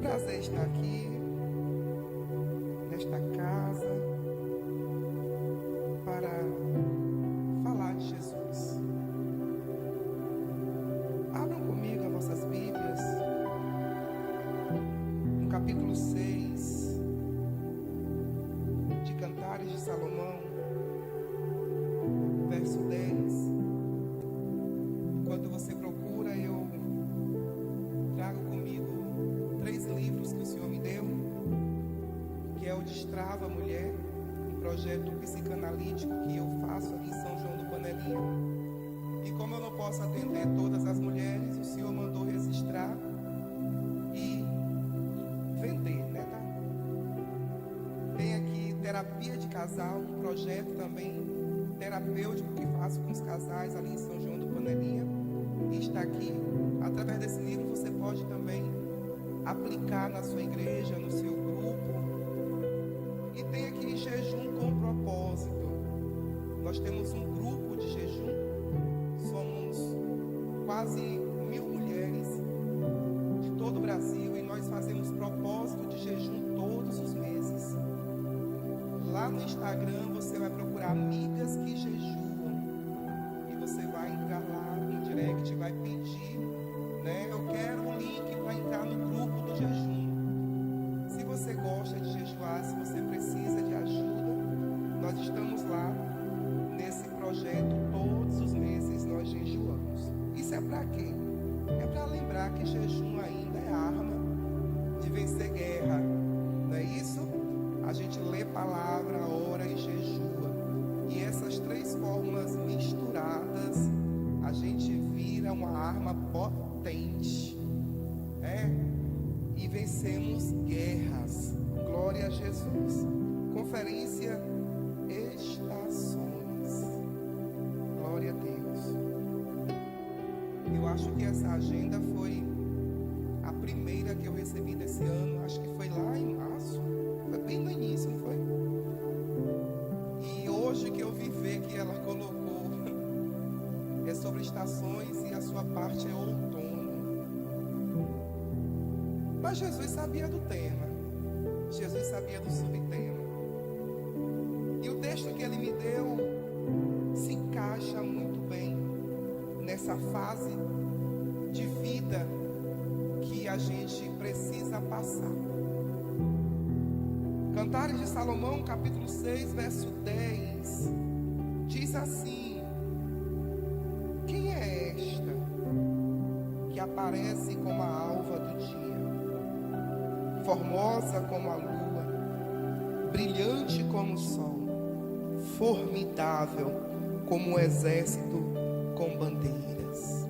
prazer estar aqui, nesta casa, para falar de Jesus. Abram comigo as vossas Bíblias, no capítulo 6 de Cantares de Salomão, verso 10. Enquanto você procura, eu trago comigo 3 livros que o Senhor me deu, que é o Destrava Mulher, um projeto psicanalítico que eu faço aqui em São João do Panelinha. E como eu não posso atender todas as mulheres, o Senhor mandou registrar e vender, né? Tá? Tem aqui Terapia de Casal, um projeto também terapêutico que faço com os casais ali em São João do Panelinha. E está aqui. Através desse livro você pode também aplicar na sua igreja, no seu grupo. E tem aqui Jejum com Propósito. Nós temos um grupo de jejum. Somos quase 1000 mulheres de todo o Brasil e nós fazemos propósito de jejum todos os meses. Lá no Instagram você vai procurar Amigas que Jejuam e você vai entrar lá no direct, vai pedir, né? Eu quero um link para entrar no grupo do jejum. Se você gosta de jejuar, se você precisa de ajuda, nós estamos lá nesse projeto todos os meses nós jejuamos. Isso é para quê? É para lembrar que jejum ainda é arma de vencer guerra, não é isso? A gente lê palavra, ora e jejua. E essas 3 fórmulas misturadas, a gente vira uma arma potente. E vencemos guerras. Glória a Jesus. Conferência Estações. Glória a Deus. Eu acho que essa agenda foi a primeira que eu recebi desse ano. Acho que foi lá em março. Foi bem no início, não foi? E hoje que eu vi ver que ela colocou é sobre estações e a sua parte é outono. Mas Jesus sabia do tema. Jesus sabia do subtema. E o texto que ele me deu se encaixa muito bem nessa fase de vida que a gente precisa passar. Cantares de Salomão, capítulo 6, verso 10, diz assim: quem é esta que aparece como a alva do dia, formosa como a lua, brilhante como o sol, formidável como um exército com bandeiras?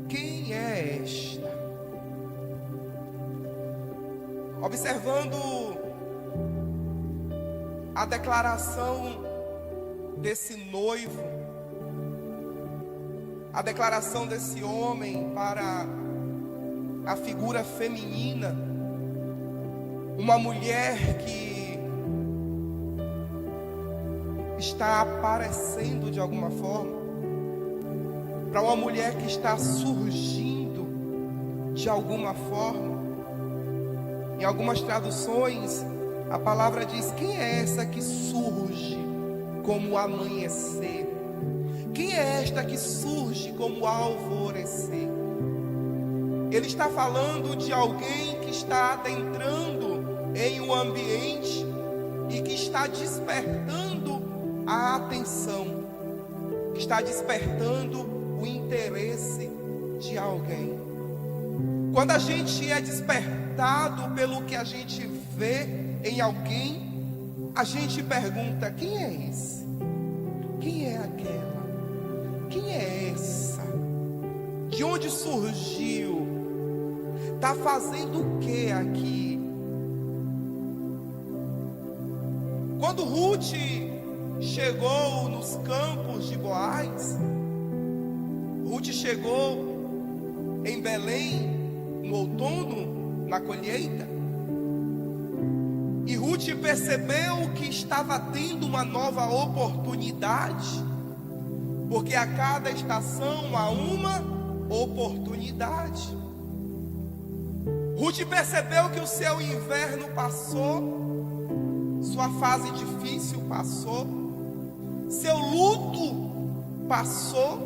Quem é esta? Observando a declaração desse noivo, a declaração desse homem para a figura feminina, uma mulher que está aparecendo de alguma forma, para uma mulher que está surgindo de alguma forma. Em algumas traduções, a palavra diz: quem é essa que surge como o amanhecer? Quem é esta que surge como o alvorecer? Ele está falando de alguém que está adentrando em um ambiente e que está despertando a atenção, que está despertando o interesse de alguém. Quando a gente é despertado pelo que a gente vê em alguém, a gente pergunta: quem é esse? Quem é aquela? Quem é essa? De onde surgiu? Está fazendo o que aqui? Quando Ruth chegou nos campos de Boaz, Ruth chegou em Belém no outono, na colheita, e Ruth percebeu que estava tendo uma nova oportunidade, porque a cada estação há uma oportunidade. Ruth percebeu que o seu inverno passou, sua fase difícil passou, seu luto passou,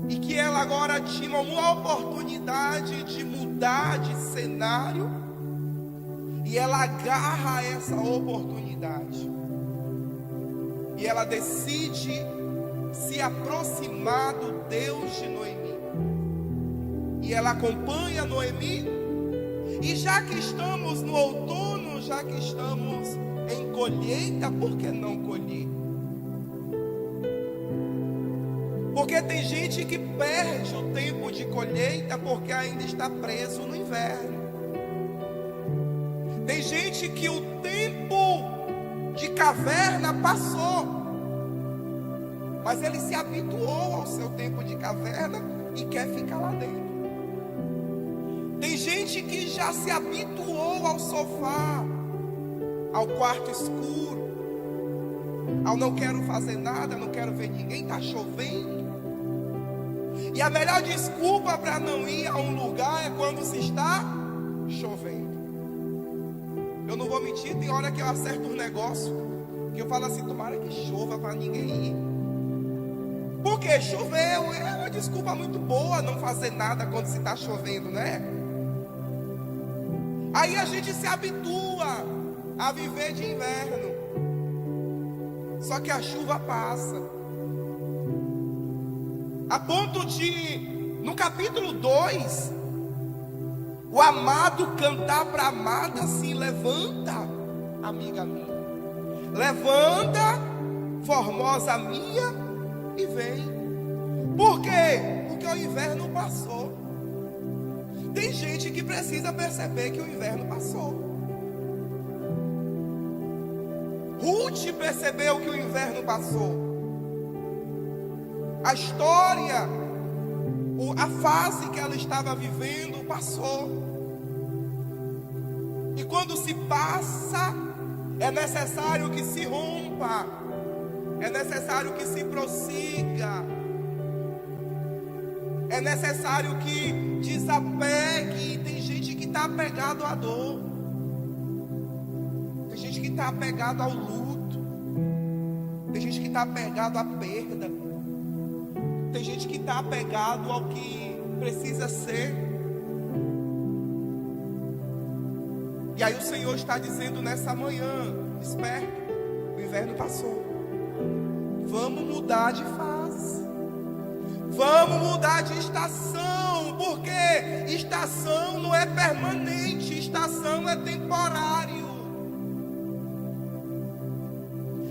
e que ela agora tinha uma oportunidade de mudar de cenário, e ela agarra essa oportunidade, e ela decide se aproximar do Deus de Noemi. E ela acompanha Noemi. E já que estamos no outono, já que estamos em colheita, por que não colher? Porque tem gente que perde o tempo de colheita porque ainda está preso no inverno. Tem gente que o tempo de caverna passou, mas ele se habituou ao seu tempo de caverna e quer ficar lá dentro. Tem gente que já se habituou ao sofá, ao quarto escuro, ao não quero fazer nada, não quero ver ninguém, está chovendo. E a melhor desculpa para não ir a um lugar é quando se está chovendo. Eu não vou mentir, tem hora que eu acerto um negócio que eu falo assim, tomara que chova para ninguém ir. Porque choveu, é uma desculpa muito boa não fazer nada quando se está chovendo, né? Aí a gente se habitua a viver de inverno. Só que a chuva passa. A ponto de, no capítulo 2, o amado cantar para a amada assim: levanta, amiga minha, levanta, formosa minha, e vem. Por quê? Porque o inverno passou. Tem gente que precisa perceber que o inverno passou. Ruth percebeu que o inverno passou. A história, a fase que ela estava vivendo passou. E quando se passa, é necessário que se rompa, é necessário que se prossiga, é necessário que desapegue. E tem gente que está apegado à dor, tem gente que está apegado ao luto, tem gente que está apegado à perda, tem gente que está apegado ao que precisa ser. E aí o Senhor está dizendo nessa manhã: desperta, o inverno passou, vamos mudar de fase, vamos mudar de estação, porque estação não é permanente, estação é temporário.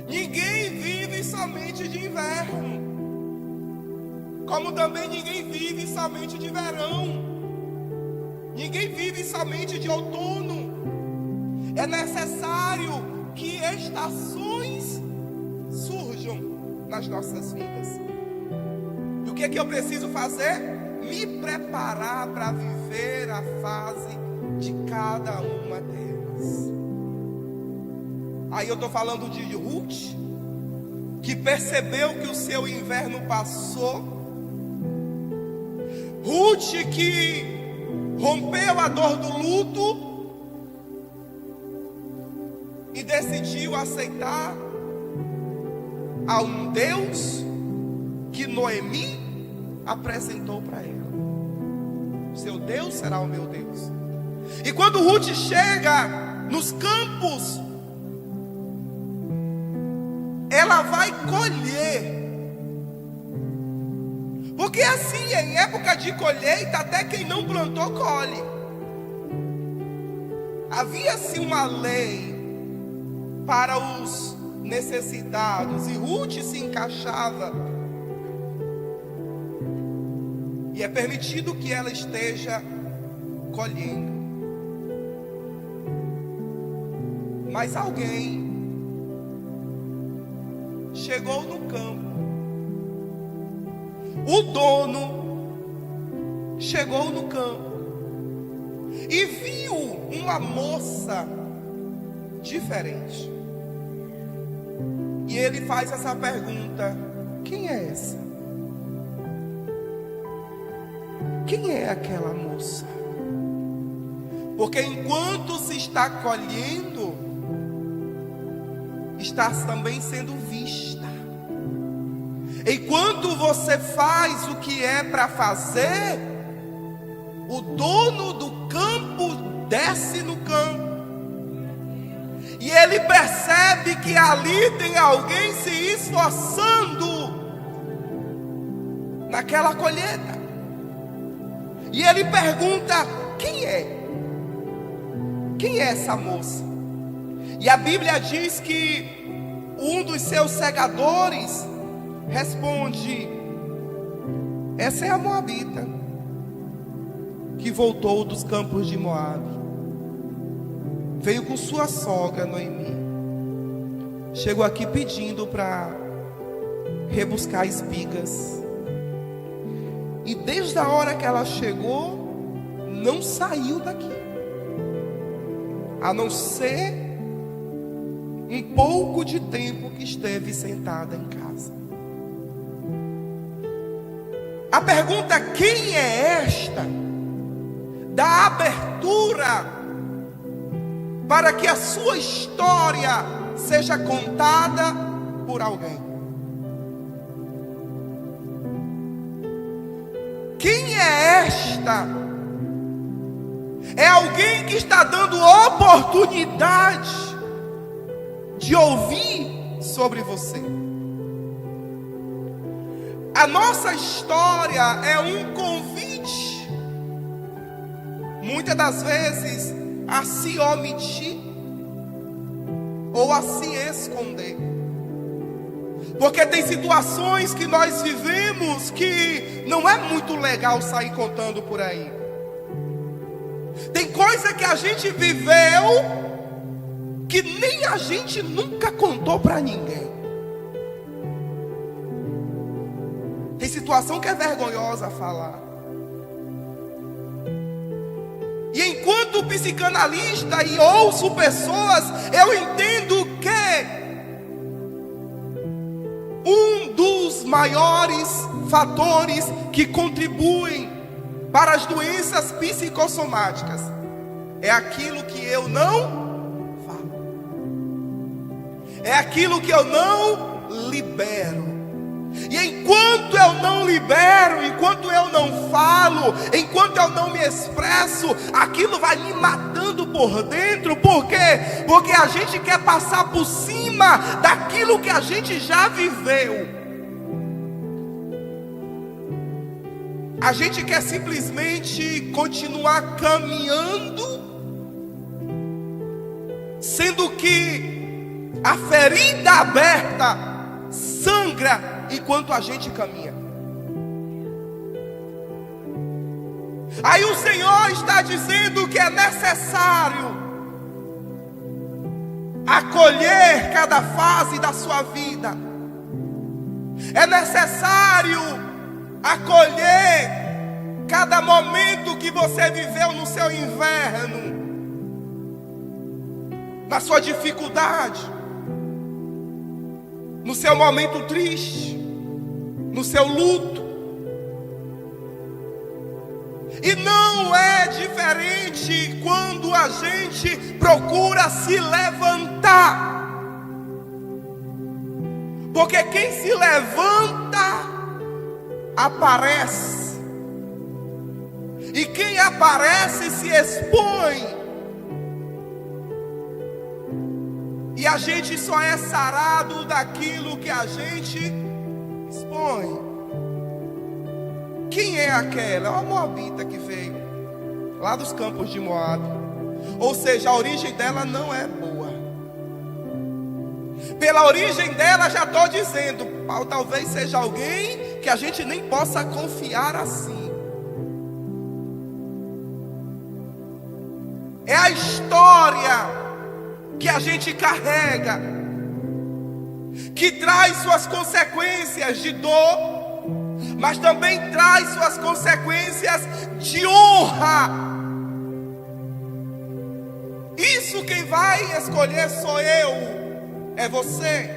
Ninguém vive somente de inverno, como também ninguém vive somente de verão, ninguém vive somente de outono. É necessário que estações surjam nas nossas vidas. E o que é que eu preciso fazer? Me preparar para viver a fase de cada uma delas. Aí eu estou falando de Ruth, que percebeu que o seu inverno passou. Ruth, que rompeu a dor do luto e decidiu aceitar a um Deus que Noemi apresentou para ela. Seu Deus será o meu Deus. E quando Ruth chega nos campos, ela vai colher. Porque assim, em época de colheita, até quem não plantou colhe. Havia-se uma lei para os necessitados, e Ruth se encaixava. E é permitido que ela esteja colhendo. Mas alguém chegou no campo. O dono chegou no campo e viu uma moça diferente. E ele faz essa pergunta: quem é essa? quem é aquela moça? Porque enquanto se está colhendo, está também sendo vista. Enquanto você faz o que é para fazer, o dono do campo desce no campo. E ele percebe que ali tem alguém se esforçando naquela colheita. E ele pergunta: quem é? Quem é essa moça? E a Bíblia diz que um dos seus segadores responde: essa é a Moabita, que voltou dos campos de Moabe. Veio com sua sogra Noemi. Chegou aqui pedindo para rebuscar espigas. E desde a hora que ela chegou, não saiu daqui, a não ser um pouco de tempo que esteve sentada em casa. A pergunta: quem é esta? Dá abertura para que a sua história seja contada por alguém. Quem é esta? É alguém que está dando oportunidade de ouvir sobre você. A nossa história é um convite, muitas das vezes, a se omitir ou a se esconder. Porque tem situações que nós vivemos que não é muito legal sair contando por aí. Tem coisa que a gente viveu que nem a gente nunca contou para ninguém. Tem situação que é vergonhosa falar. E enquanto psicanalista e ouço pessoas, eu entendo que um dos maiores fatores que contribuem para as doenças psicossomáticas é aquilo que eu não falo, é aquilo que eu não libero. E enquanto eu não libero, enquanto eu não falo, enquanto eu não me expresso, aquilo vai me matando por dentro. Por quê? Porque a gente quer passar por cima daquilo que a gente já viveu. A gente quer simplesmente continuar caminhando, sendo que a ferida aberta sangra enquanto a gente caminha. Aí o Senhor está dizendo que é necessário acolher cada fase da sua vida. É necessário acolher cada momento que você viveu no seu inverno, na sua dificuldade, no seu momento triste, no seu luto. E não é diferente quando a gente procura se levantar. Porque quem se levanta aparece. E quem aparece se expõe. E a gente só é sarado daquilo que a gente expõe. Quem é aquela? É uma Moabita que veio lá dos campos de Moabe. Ou seja, a origem dela não é boa. Pela origem dela já estou dizendo, talvez seja alguém que a gente nem possa confiar assim. É a história que a gente carrega, que traz suas consequências de dor, mas também traz suas consequências de honra. Isso quem vai escolher sou eu, é você.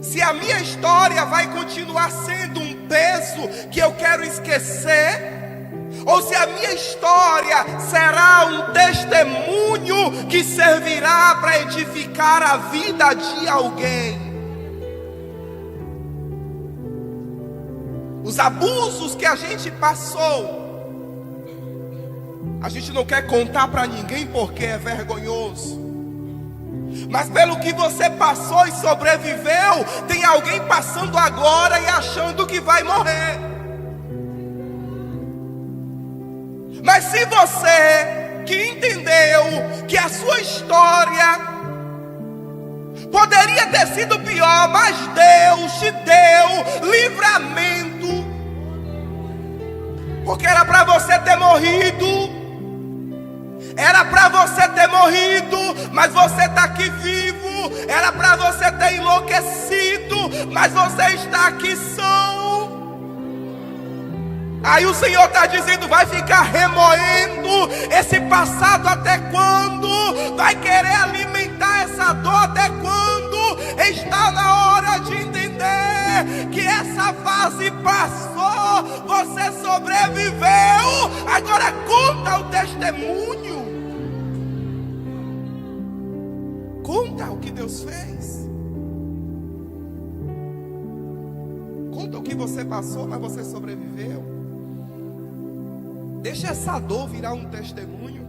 Se a minha história vai continuar sendo um peso que eu quero esquecer, ou se a minha história será um testemunho que servirá para edificar a vida de alguém. Os abusos que a gente passou, a gente não quer contar para ninguém porque é vergonhoso. Mas pelo que você passou e sobreviveu, tem alguém passando agora e achando que vai morrer. Mas se você que entendeu que a sua história poderia ter sido pior, mas Deus te deu livramento, porque era para você ter morrido. Era para você ter morrido, mas você está aqui vivo. Era para você ter enlouquecido, mas você está aqui são. Aí o Senhor está dizendo: vai ficar remoendo esse passado até quando? Vai querer alimentar essa dor até quando? Está na hora de entender que essa fase passou, você sobreviveu. Agora conta o testemunho. Conta o que Deus fez. Conta o que você passou, mas você sobreviveu. Deixa essa dor virar um testemunho.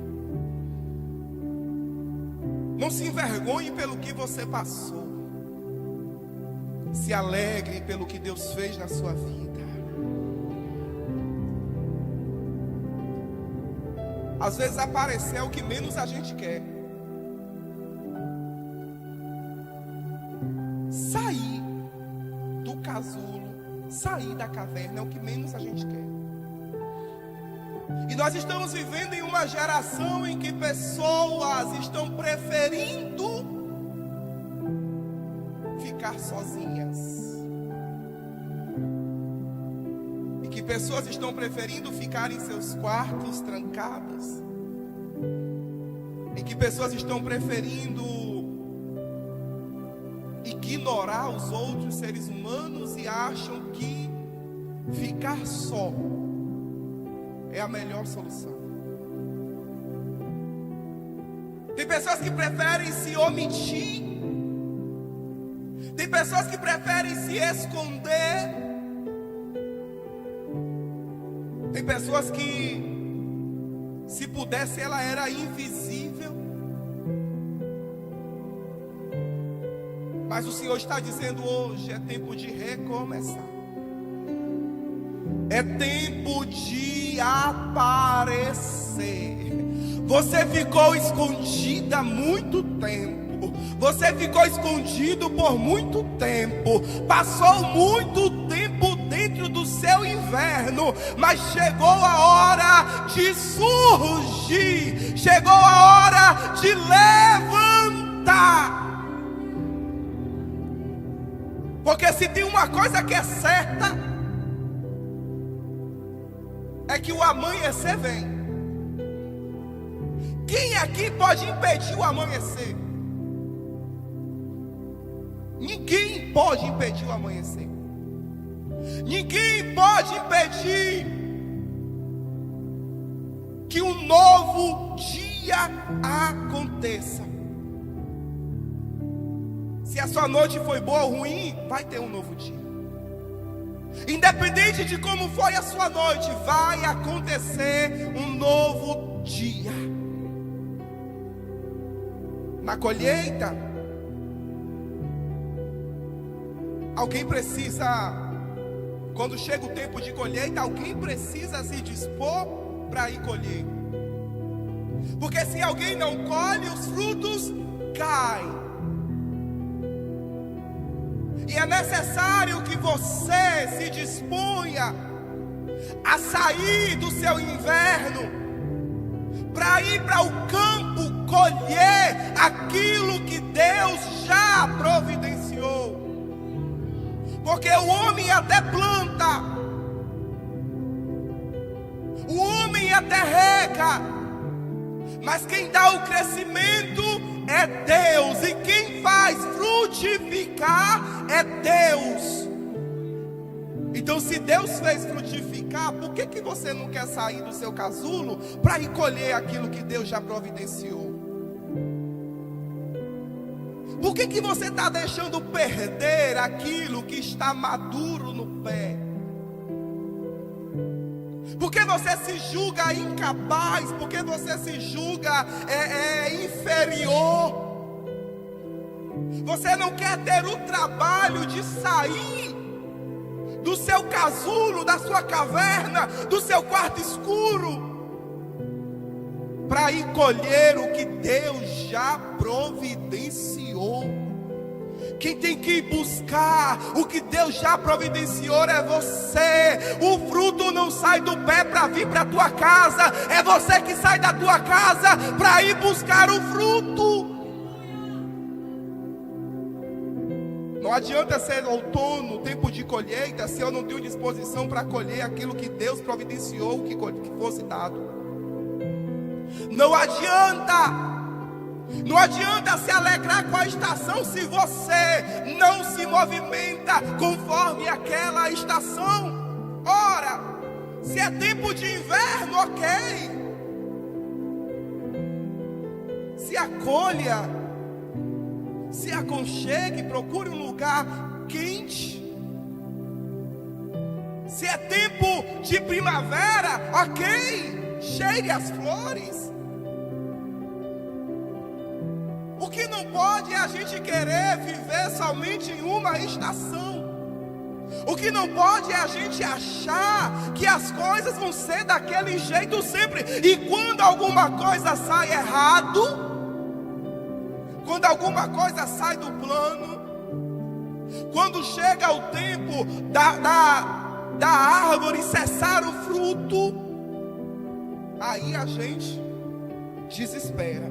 Não se envergonhe pelo que você passou. Se alegre pelo que Deus fez na sua vida. Às vezes aparecer é o que menos a gente quer. Sair do casulo, sair da caverna é o que menos a gente quer. E nós estamos vivendo em uma geração em que pessoas estão preferindo ficar sozinhas. E que pessoas estão preferindo ficar em seus quartos trancadas. E que pessoas estão preferindo ignorar os outros seres humanos e acham que ficar só é a melhor solução. Tem pessoas que preferem se omitir. Tem pessoas que preferem se esconder. Tem pessoas que, se pudesse, ela era invisível. Mas o Senhor está dizendo hoje: é tempo de recomeçar. É tempo de aparecer. Você ficou escondida há muito tempo. Você ficou escondido por muito tempo. Passou muito tempo dentro do seu inverno. Mas chegou a hora de surgir. Chegou a hora de levantar. Porque se tem uma coisa que é certa, é que o amanhecer vem. Quem aqui pode impedir o amanhecer? Ninguém pode impedir o amanhecer. Ninguém pode impedir que um novo dia aconteça. Se a sua noite foi boa ou ruim, vai ter um novo dia. Independente de como foi a sua noite, vai acontecer um novo dia. Na colheita, alguém precisa, quando chega o tempo de colheita, alguém precisa se dispor para ir colher. Porque se alguém não colhe, os frutos caem. E é necessário que você se disponha a sair do seu inverno para ir para o campo colher aquilo que Deus já providenciou. Porque o homem até planta, o homem até rega, mas quem dá o crescimento é Deus, e quem faz frutificar é Deus. Então Então, se Deus fez frutificar, por que você não quer sair do seu casulo para ir colher aquilo que Deus já providenciou? Por que você está deixando perder aquilo que está maduro no pé? Porque você se julga incapaz, porque você se julga inferior. Você não quer ter o trabalho de sair do seu casulo, da sua caverna, do seu quarto escuro, para ir colher o que Deus já providenciou. Quem tem que ir buscar o que Deus já providenciou é você. O fruto não sai do pé para vir para a tua casa, é você que sai da tua casa para ir buscar o fruto. Não adianta ser outono, tempo de colheita, se eu não tenho disposição para colher aquilo que Deus providenciou que fosse dado. Não adianta se alegrar com a estação se você não se movimenta conforme aquela estação. Ora, se é tempo de inverno, ok. Se acolha, se aconchegue, procure um lugar quente. Se é tempo de primavera, ok, cheire as flores. O que não pode é a gente querer viver somente em uma estação. O que não pode é a gente achar que as coisas vão ser daquele jeito sempre. E quando alguma coisa sai errado, quando alguma coisa sai do plano, quando chega o tempo da árvore cessar o fruto, aí a gente desespera.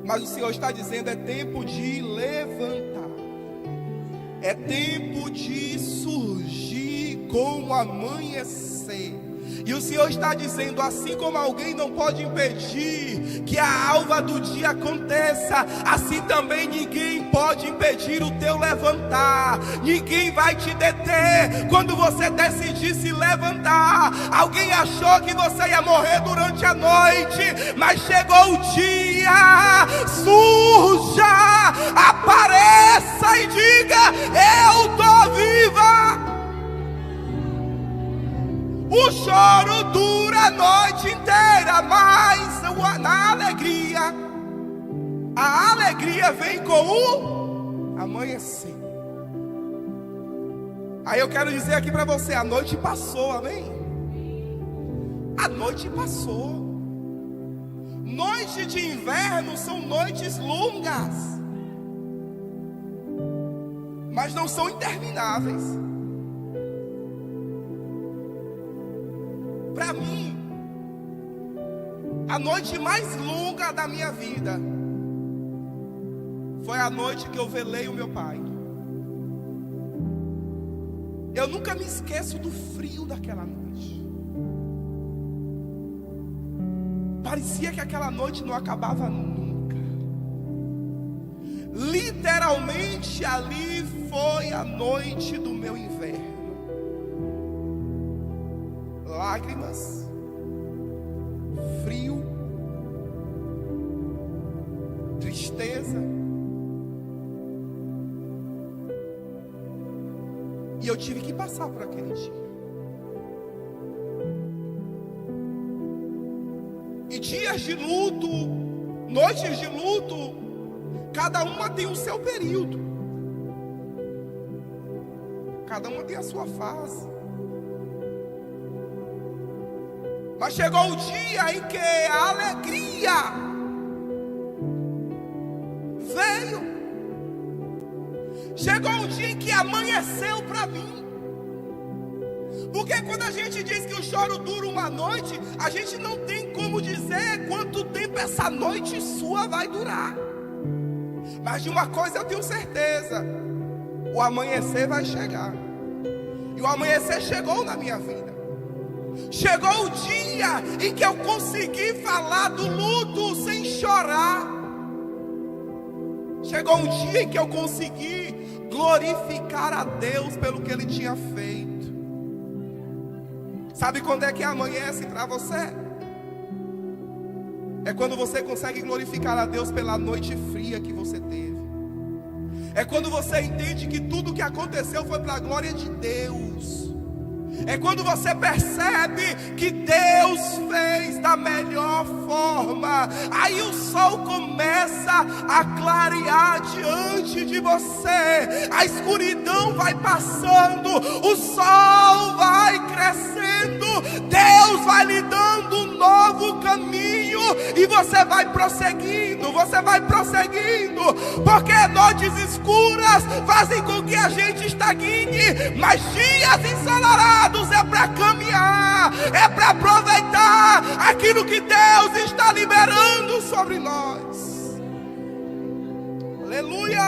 Mas o Senhor está dizendo: é tempo de levantar, é tempo de surgir com o amanhecer. E o Senhor está dizendo: assim como alguém não pode impedir que a alva do dia aconteça, assim também ninguém pode impedir o teu levantar. Ninguém vai te deter quando você decidir se levantar. Alguém achou que você ia morrer durante a noite, mas chegou o dia. Surja, apareça e diga: eu estou viva. O choro dura a noite inteira, mas na alegria, a alegria vem com o amanhecer. Aí eu quero dizer aqui para você: a noite passou, amém? A noite passou. Noites de inverno são noites longas, mas não são intermináveis. Para mim, a noite mais longa da minha vida foi a noite que eu velei o meu pai. Eu nunca me esqueço do frio daquela noite. Parecia que aquela noite não acabava nunca. Literalmente ali foi a noite do meu inverno. Lágrimas, frio, tristeza. E eu tive que passar por aquele dia. E dias de luto, noites de luto, cada uma tem o seu período. Cada uma tem a sua fase. Mas chegou o dia em que a alegria veio. Chegou o dia em que amanheceu para mim. Porque quando a gente diz que o choro dura uma noite, a gente não tem como dizer quanto tempo essa noite sua vai durar. Mas de uma coisa eu tenho certeza: o amanhecer vai chegar. E o amanhecer chegou na minha vida. Chegou o dia em que eu consegui falar do luto sem chorar. Chegou um dia em que eu consegui glorificar a Deus pelo que Ele tinha feito. Sabe quando é que amanhece para você? É quando você consegue glorificar a Deus pela noite fria que você teve. É quando você entende que tudo que aconteceu foi para a glória de Deus. É quando você percebe que Deus fez da melhor forma. Aí o sol começa a clarear diante de você. A escuridão vai passando, o sol vai crescendo. Deus vai lhe dando um novo caminho. E você vai prosseguindo, porque noites escuras fazem com que a gente estagne, mas dias ensolarados é para caminhar, é para aproveitar aquilo que Deus está liberando sobre nós. Aleluia!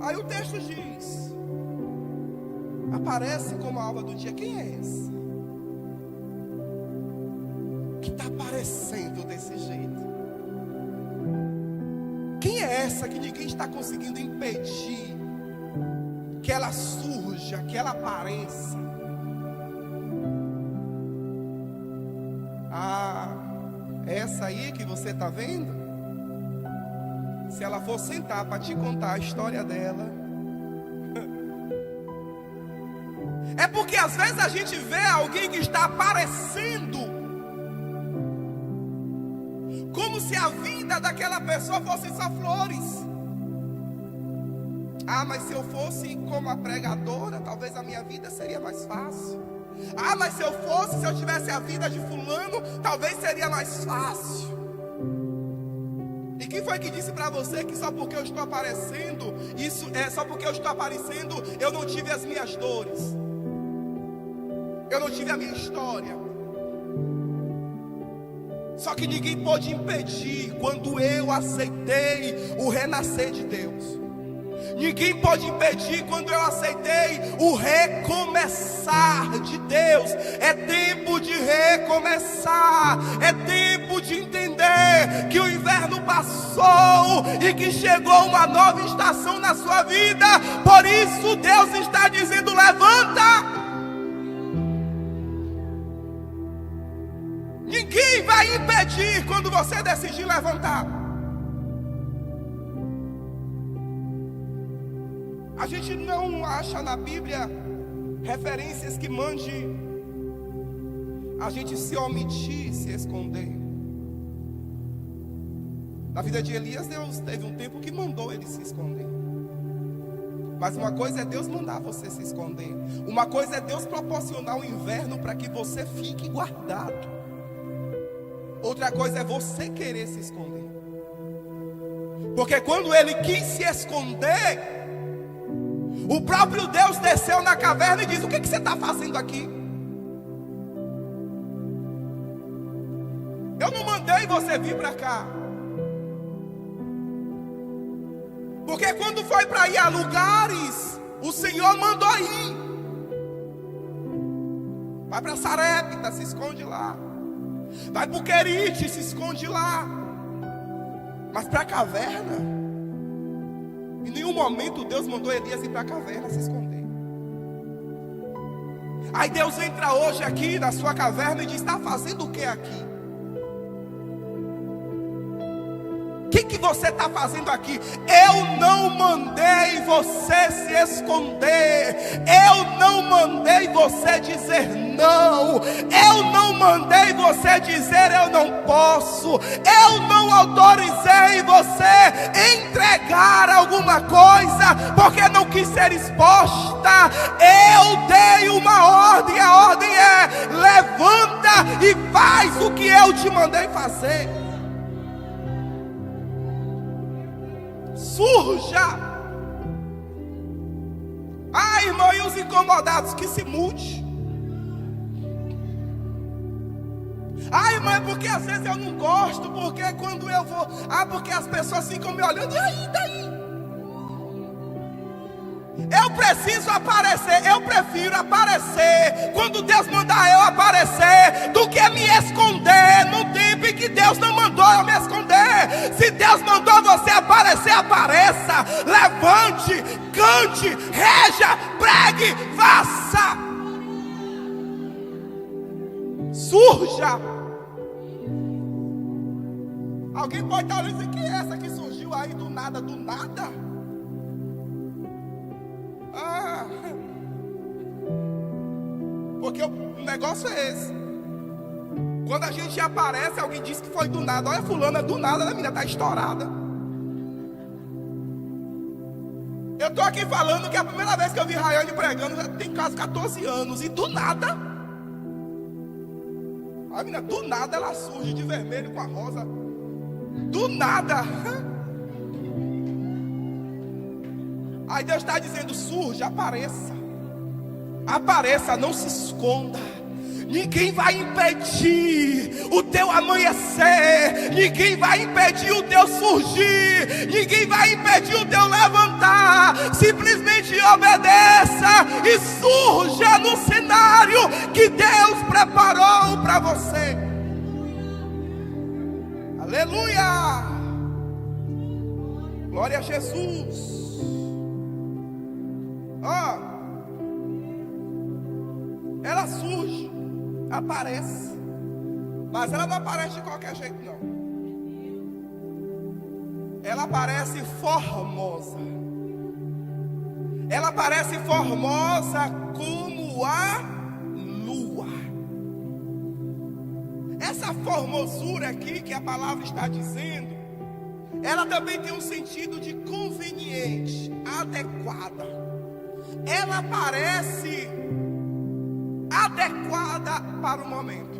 Aí o texto diz: aparece como a alva do dia. Quem é esse que está aparecendo desse jeito? Quem é essa que ninguém está conseguindo impedir que ela surja, que ela apareça? Essa aí que você está vendo? Se ela for sentar para te contar a história dela, é porque às vezes a gente vê alguém que está aparecendo como se a vida daquela pessoa fosse só flores. Mas se eu fosse como a pregadora, talvez a minha vida seria mais fácil. Mas se eu tivesse a vida de fulano, talvez seria mais fácil. E quem foi que disse para você que só porque eu estou aparecendo, eu não tive as minhas dores? Eu não tive a minha história. Só que ninguém pôde impedir quando eu aceitei o renascer de Deus. Ninguém pode impedir quando eu aceitei o recomeçar de Deus. É tempo de recomeçar. É tempo de entender que o inverno passou e que chegou uma nova estação na sua vida. Por isso Deus está dizendo: levanta. Ninguém vai impedir quando você decidir levantar. A gente não acha na Bíblia referências que mande a gente se omitir, se esconder. Na vida de Elias, Deus teve um tempo que mandou ele se esconder. Mas uma coisa é Deus mandar você se esconder. Uma coisa é Deus proporcionar o inverno para que você fique guardado. Outra coisa é você querer se esconder. Porque quando ele quis se esconder, o próprio Deus desceu na caverna e disse: o que você está fazendo aqui? Eu não mandei você vir para cá. Porque quando foi para ir a lugares, o Senhor mandou ir. Vai para Sarepta, se esconde lá. Vai para o Querite, se esconde lá. Mas para a caverna, em nenhum momento Deus mandou Elias ir para a caverna se esconder. Aí Deus entra hoje aqui na sua caverna e diz: está fazendo o que aqui? O que você está fazendo aqui? Eu não mandei você se esconder. Eu não mandei você dizer não. Eu não mandei você dizer eu não posso. Eu não autorizei você entregar alguma coisa porque não quis ser exposta. Eu dei uma ordem. A ordem é: levanta e faz o que eu te mandei fazer. Surja. Irmão, e os incomodados que se mude. Irmão, é porque às vezes eu não gosto, porque quando eu vou, porque as pessoas ficam me olhando, e aí, daí? Eu preciso aparecer, eu prefiro aparecer quando Deus mandar eu aparecer, do que me esconder no tempo em que Deus não mandou eu me esconder. Se Deus aparecer, apareça. Levante, cante, reja, pregue, faça. Surja. Alguém pode estar olhando e dizer: que é essa que surgiu aí do nada, do nada? Porque o negócio é esse. Quando a gente aparece, alguém diz que foi do nada. Olha, fulana, do nada, a menina está estourada. Eu estou aqui falando que a primeira vez que eu vi Rayane pregando, já tem quase 14 anos. E do nada, a menina, do nada ela surge de vermelho com a rosa. Do nada. Aí Deus está dizendo: surja, apareça. Apareça, não se esconda. Ninguém vai impedir o teu amanhecer. Ninguém vai impedir o teu surgir. Ninguém vai impedir o teu levantar. Simplesmente obedeça e surja no cenário que Deus preparou para você. Aleluia! Glória a Jesus. Ela surge, aparece, mas ela não aparece de qualquer jeito, não. Ela aparece formosa. Ela aparece formosa como a lua. Essa formosura aqui que a palavra está dizendo, ela também tem um sentido de conveniente, adequada. Ela parece adequada para o momento.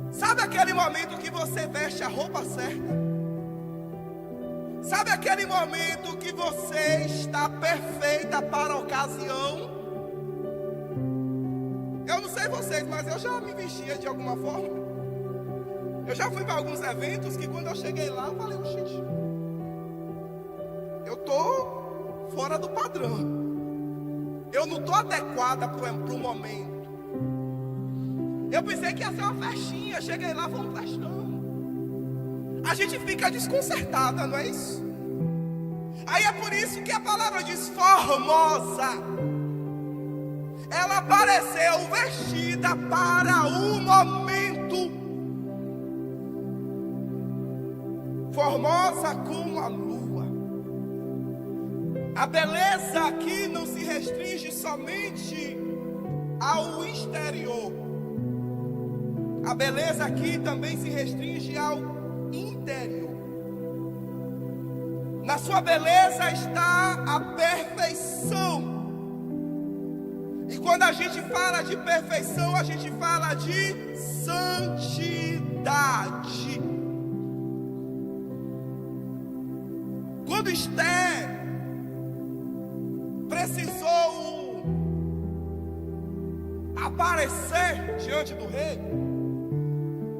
Sabe aquele momento que você veste a roupa certa? Sabe aquele momento que você está perfeita para a ocasião? Eu não sei vocês, mas eu já me vestia de alguma forma. Eu já fui para alguns eventos que quando eu cheguei lá, eu falei: gente, eu estou fora do padrão. Eu não estou adequada para o momento. Eu pensei que ia ser uma festinha. Cheguei lá, foi um festão. A gente fica desconcertada, não é isso? Aí é por isso que a palavra diz formosa. Ela apareceu vestida para o momento. Formosa como a lua. A beleza aqui não se restringe somente ao exterior. A beleza aqui também se restringe ao interior. Na sua beleza está a perfeição. E quando a gente fala de perfeição, a gente fala de santidade. Quando Esther precisou aparecer diante do rei,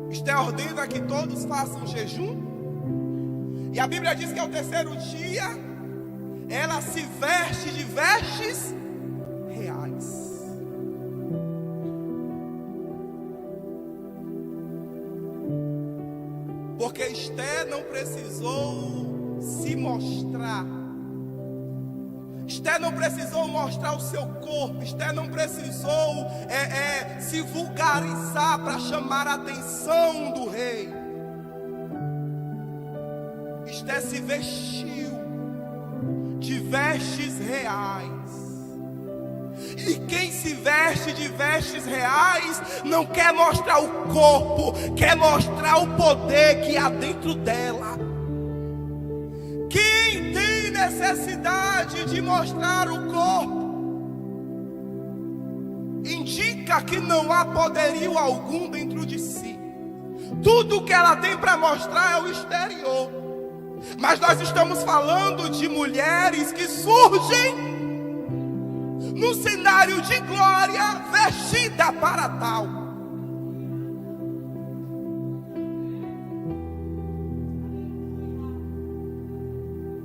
Esther ordena que todos façam jejum. E a Bíblia diz que ao terceiro dia ela se veste de vestes reais. Porque Esther não precisou se mostrar. Esther não precisou mostrar o seu corpo. Esther não precisou se vulgarizar para chamar a atenção do rei. Esther se vestiu de vestes reais. E quem se veste de vestes reais não quer mostrar o corpo, quer mostrar o poder que há dentro dela. Quem tem necessidade de mostrar o corpo indica que não há poderio algum dentro de si. Tudo que ela tem para mostrar é o exterior. Mas nós estamos falando de mulheres que surgem num cenário de glória, vestida para tal.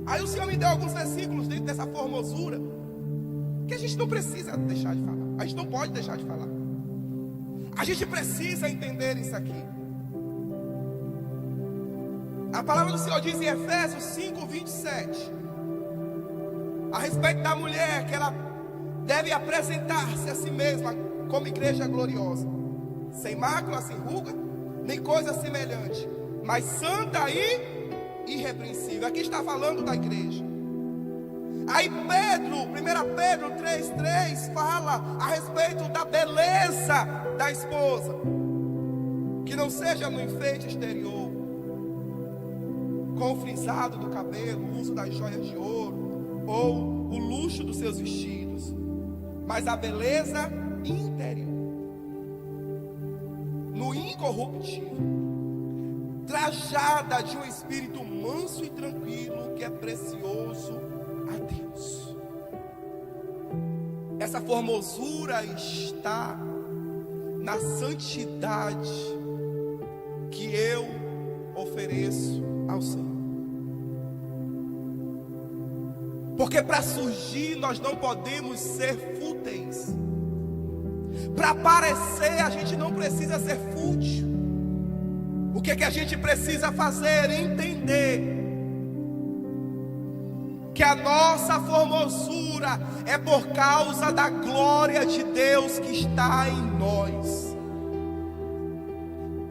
Aí o Senhor me deu alguns versículos dentro dessa formosura que a gente não precisa deixar de falar. A gente não pode deixar de falar. A gente precisa entender isso aqui. A palavra do Senhor diz em Efésios 5:27, a respeito da mulher, que ela deve apresentar-se a si mesma como igreja gloriosa, sem mácula, sem ruga, nem coisa semelhante, mas santa e irrepreensível. Aqui está falando da igreja. Aí Pedro, 1 Pedro 3:3 fala a respeito da beleza da esposa, que não seja no enfeite exterior, com o frisado do cabelo, o uso das joias de ouro, ou o luxo dos seus vestidos, mas a beleza interior, no incorruptível, trajada de um espírito manso e tranquilo, que é precioso a Deus. Essa formosura está na santidade que eu ofereço ao Senhor. Porque para surgir nós não podemos ser fúteis. Para aparecer a gente não precisa ser fútil. O que a gente precisa fazer? Entender que a nossa formosura é por causa da glória de Deus que está em nós.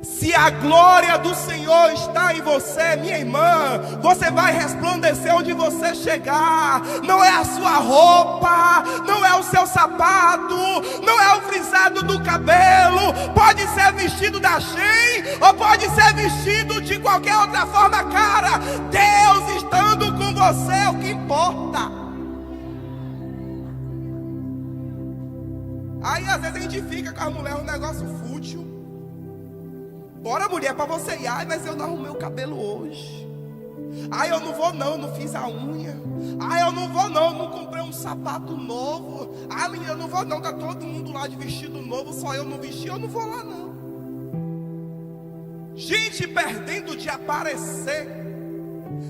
Se a glória do Senhor está em você, minha irmã, você vai resplandecer onde você chegar. Não é a sua roupa, não é o seu sapato, não é o frisado do cabelo. Pode ser vestido da Shein, ou pode ser vestido de qualquer outra forma, cara. Deus estando com você é o que importa. Aí às vezes a gente fica com as mulheres um negócio fútil. Bora, mulher, para você ir. Ai, mas eu não arrumei o cabelo hoje. Ai, eu não vou não, não fiz a unha. Ai, eu não vou não, não comprei um sapato novo. Ai, menina, eu não vou não, tá todo mundo lá de vestido novo, só eu não vesti, eu não vou lá não. Gente perdendo de aparecer,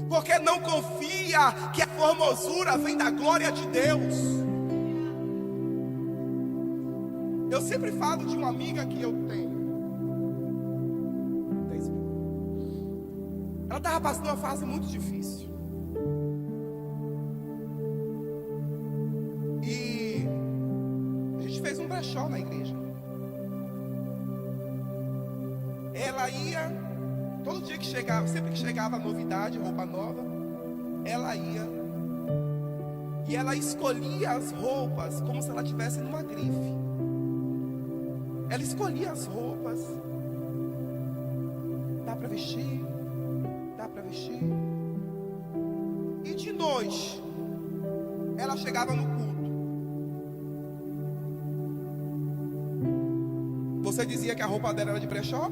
porque não confia que a formosura vem da glória de Deus. Eu sempre falo de uma amiga que eu tenho. Ela estava passando uma fase muito difícil. E a gente fez um brechó na igreja. Ela ia, todo dia que chegava, sempre que chegava novidade, roupa nova, ela ia. E ela escolhia as roupas como se ela estivesse numa grife. Ela escolhia as roupas. Dá para vestir? Dá para vestir? E de noite, ela chegava no culto. Você dizia que a roupa dela era de brechó?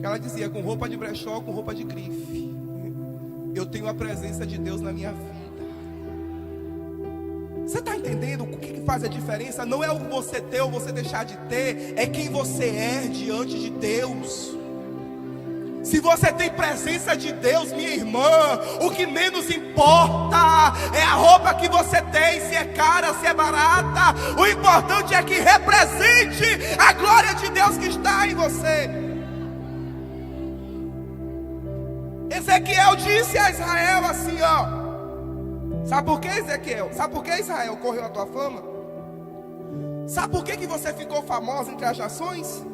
Ela dizia, com roupa de brechó, com roupa de grife. Eu tenho a presença de Deus na minha vida. Você está entendendo o que faz a diferença? Não é o que você ter ou você deixar de ter, é quem você é diante de Deus. Se você tem presença de Deus, minha irmã, o que menos importa é a roupa que você tem, se é cara, se é barata. O importante é que represente a glória de Deus que está em você. Ezequiel disse a Israel assim, ó. Sabe por que, Ezequiel? Sabe por que Israel correu a tua fama? Sabe por que você ficou famosa entre as nações?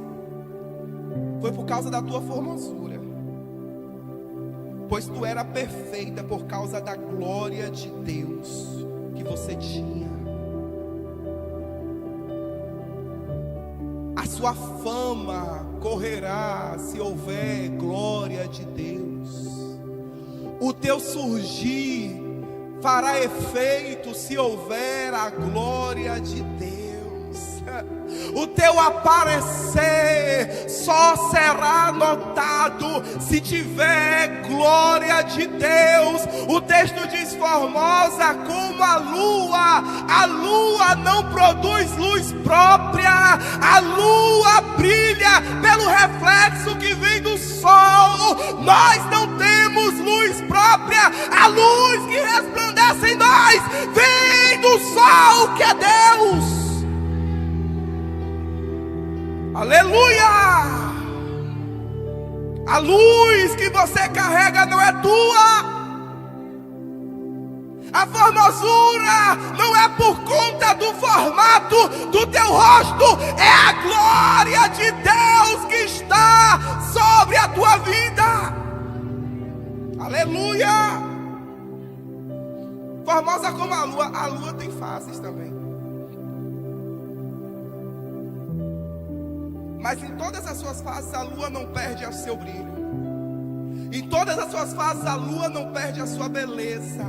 Foi por causa da tua formosura. Pois tu era perfeita por causa da glória de Deus que você tinha. A sua fama correrá se houver glória de Deus. O teu surgir fará efeito se houver a glória de Deus. O teu aparecer só será notado se tiver glória de Deus. O texto diz, formosa como a lua. A lua não produz luz própria. A lua brilha pelo reflexo que vem do sol. Nós não temos luz própria. A luz que resplandece em nós vem do sol, que é Deus. Aleluia! A luz que você carrega não é tua. A formosura não é por conta do formato do teu rosto, é a glória de Deus que está sobre a tua vida. Aleluia! Formosa como a lua tem faces também. Mas em todas as suas fases a lua não perde o seu brilho. Em todas as suas fases a lua não perde a sua beleza.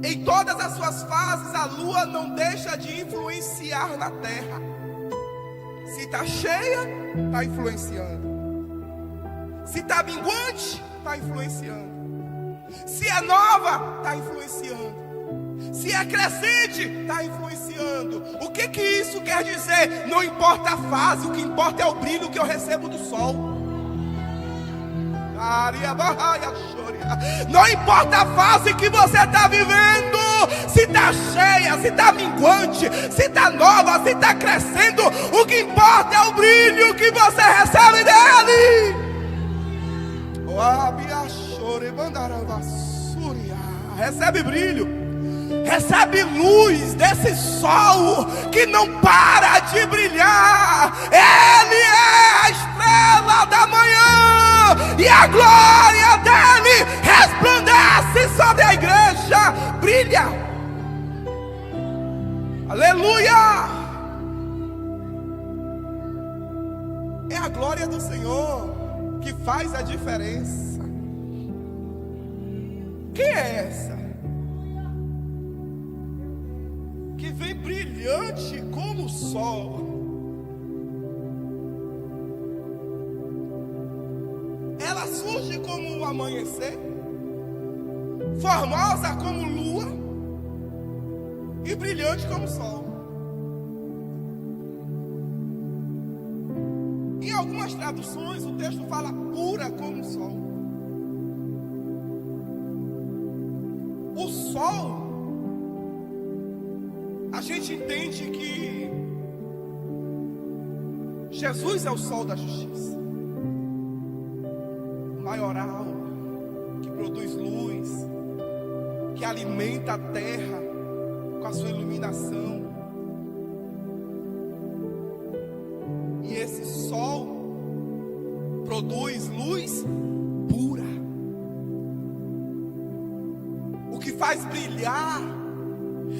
Em todas as suas fases a lua não deixa de influenciar na terra. Se está cheia, está influenciando. Se está minguante, está influenciando. Se é nova, está influenciando. Se é crescente, está influenciando. O que isso quer dizer? Não importa a fase, o que importa é o brilho que eu recebo do sol. Não importa a fase que você está vivendo, se está cheia, se está minguante, se está nova, se está crescendo, o que importa é o brilho que você recebe dele. Recebe brilho, recebe luz desse sol que não para de brilhar. Ele é a estrela da manhã e a glória dele resplandece sobre a igreja. Brilha, aleluia. É a glória do Senhor que faz a diferença. Quem é essa? Que vem brilhante como o sol. Ela surge como o amanhecer, formosa como lua e brilhante como o sol. Em algumas traduções o texto fala pura como o sol. O sol, a gente entende que Jesus é o sol da justiça, o maioral, que produz luz, que alimenta a terra com a sua iluminação. E esse sol produz luz pura. O que faz brilhar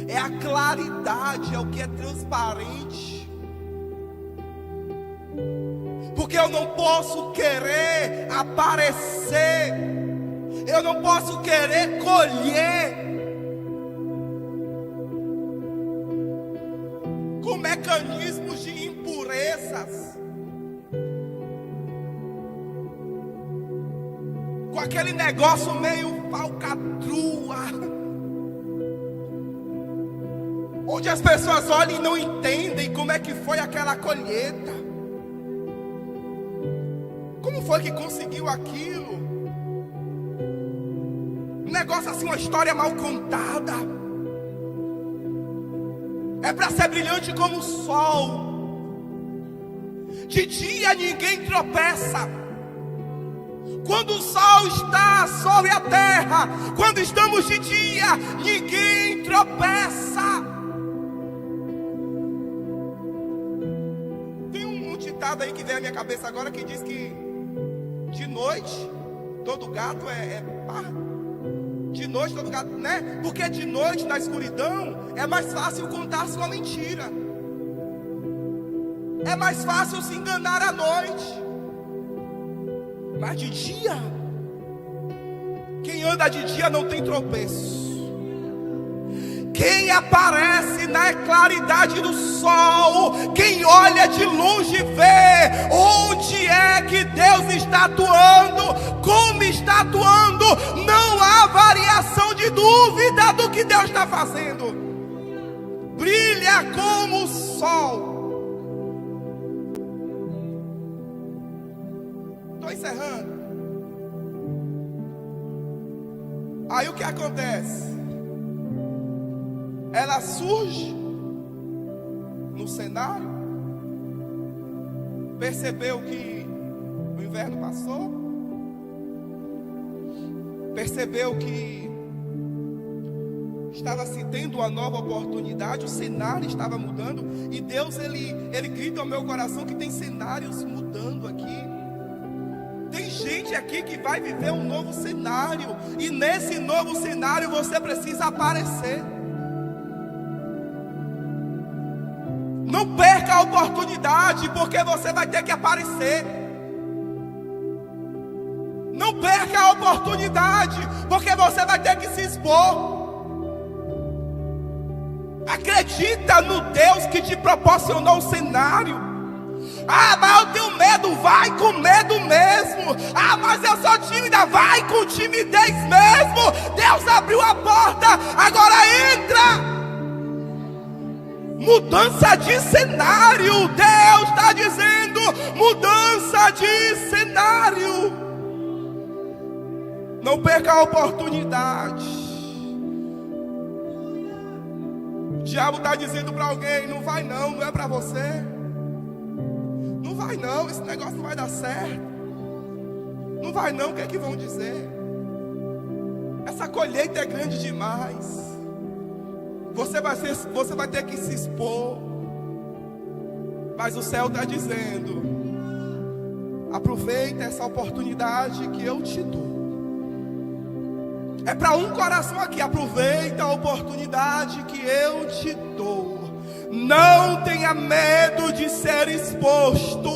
é a claridade, é o que é transparente. Porque eu não posso querer aparecer, eu não posso querer colher com mecanismos de impurezas, com aquele negócio meio falcatrua, onde as pessoas olham e não entendem como é que foi aquela colheita. Como foi que conseguiu aquilo? Um negócio assim, uma história mal contada. É para ser brilhante como o sol. De dia ninguém tropeça. Quando o sol está sobre a terra, quando estamos de dia, ninguém tropeça. Tem um ditado aí que vem à minha cabeça agora que diz que de noite todo gato é pardo. De noite todo gato, né? Porque de noite, na escuridão, é mais fácil contar sua mentira. É mais fácil se enganar à noite. Mas de dia, quem anda de dia não tem tropeço. Quem aparece na claridade do sol, quem olha de longe vê onde é que Deus está atuando, como está atuando. Não há variação de dúvida do que Deus está fazendo. Brilha como o sol. Estou encerrando. Aí o que acontece? Ela surge no cenário, percebeu que o inverno passou, percebeu que estava se tendo uma nova oportunidade, o cenário estava mudando, e Deus, ele grita ao meu coração que tem cenários mudando aqui. Tem gente aqui que vai viver um novo cenário, e nesse novo cenário você precisa aparecer. Não perca a oportunidade, porque você vai ter que aparecer. Não perca a oportunidade, porque você vai ter que se expor. Acredita no Deus que te proporcionou o cenário. Ah, mas eu tenho medo. Vai com medo mesmo. Ah, mas eu sou tímida. Vai com timidez mesmo. Deus abriu a porta, agora entra. Mudança de cenário. Deus está dizendo: mudança de cenário. Não perca a oportunidade. O diabo está dizendo para alguém: não vai não, não é para você. Não vai não, esse negócio não vai dar certo. Não vai não, o que é que vão dizer? Essa colheita é grande demais. Você vai ter que se expor. Mas o céu está dizendo: aproveita essa oportunidade que eu te dou. É para um coração aqui. Aproveita a oportunidade que eu te dou. Não tenha medo de ser exposto,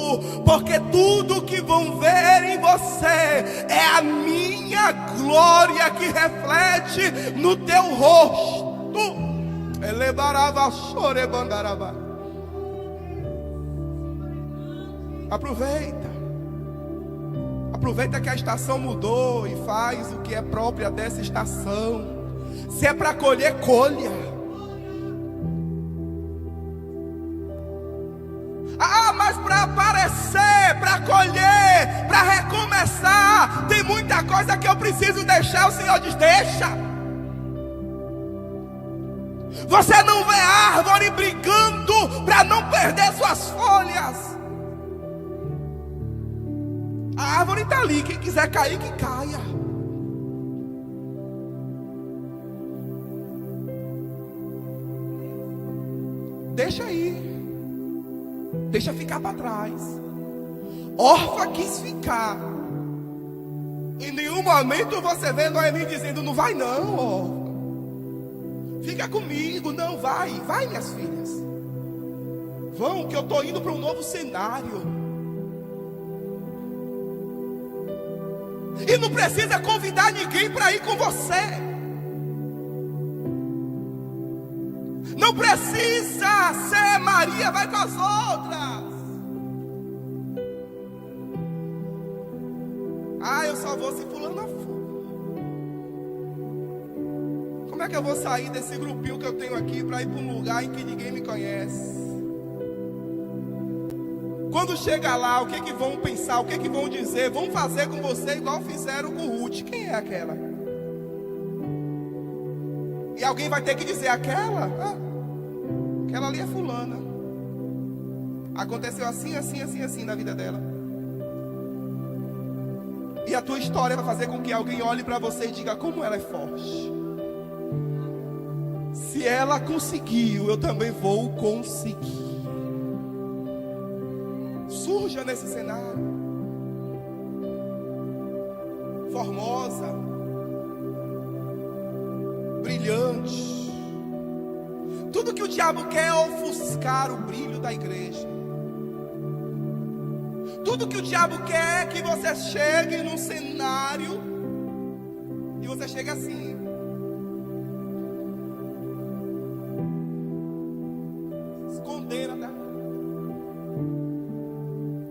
porque tudo que vão ver em você é a minha glória que reflete no teu rosto. Aproveita que a estação mudou e faz o que é própria dessa estação. Se é para colher, colha. Ah, mas para aparecer, para colher, para recomeçar, tem muita coisa que eu preciso deixar. O Senhor diz: deixa. Você não vê a árvore brigando para não perder suas folhas. A árvore está ali, quem quiser cair, que caia. Deixa aí. Deixa ficar para trás. Orfa quis ficar. Em nenhum momento você vê Noemi dizendo: não vai não, Orfa. Fica comigo. Não, vai minhas filhas. Vão, que eu estou indo para um novo cenário. E não precisa convidar ninguém para ir com você. Não precisa ser Maria, vai com as outras. Ah, eu só vou se fulano for. Como é que eu vou sair desse grupinho que eu tenho aqui para ir para um lugar em que ninguém me conhece? Quando chegar lá, o que que vão pensar? O que que vão dizer? Vão fazer com você igual fizeram com Ruth. Quem é aquela? E alguém vai ter que dizer: aquela? Aquela ali é fulana. Aconteceu assim, assim, assim, assim na vida dela. E a tua história vai fazer com que alguém olhe para você e diga: como ela é forte. Se ela conseguiu, eu também vou conseguir. Surja nesse cenário. Formosa, brilhante. Tudo que o diabo quer é ofuscar o brilho da igreja. Tudo que o diabo quer é que você chegue num cenário e você chegue assim.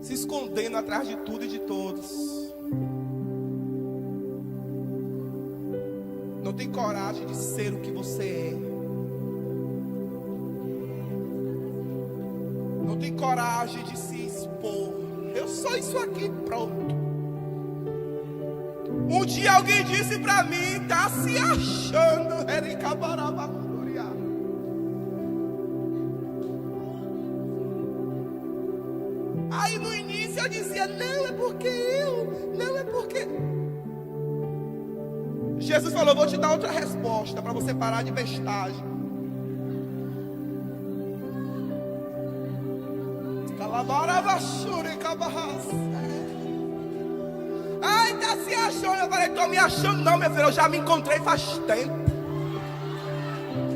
Se escondendo atrás de tudo e de todos. Não tem coragem de ser o que você é. Não tem coragem de se expor. Eu sou isso aqui, pronto. Um dia alguém disse pra mim: tá se achando. Aí no início eu dizia: não é porque eu, não é porque. Jesus falou: vou te dar outra resposta para você parar de bestagem. Ai, tá se achando. Eu falei: tô me achando não, meu filho. Eu já me encontrei faz tempo.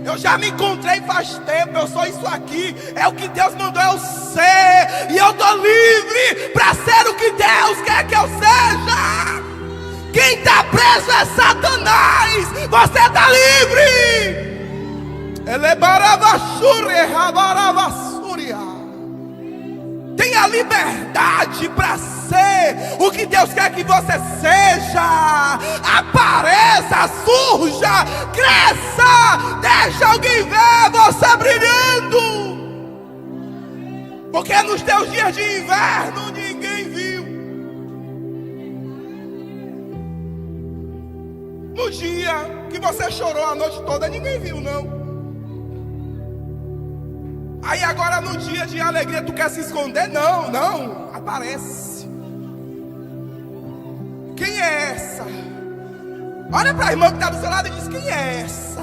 Eu já me encontrei faz tempo. Eu sou isso aqui. É o que Deus mandou eu ser. E eu tô livre para ser o que Deus quer que eu seja. Quem está preso é Satanás. Você está livre. Tenha liberdade para ser o que Deus quer que você seja. Apareça, surja, cresça. Deixa alguém ver você brilhando. Porque nos teus dias de inverno ninguém viu. No dia que você chorou a noite toda, ninguém viu, não. Aí agora no dia de alegria tu quer se esconder? Não, não, aparece. Quem é essa? Olha para a irmã que está do seu lado e diz: quem é essa?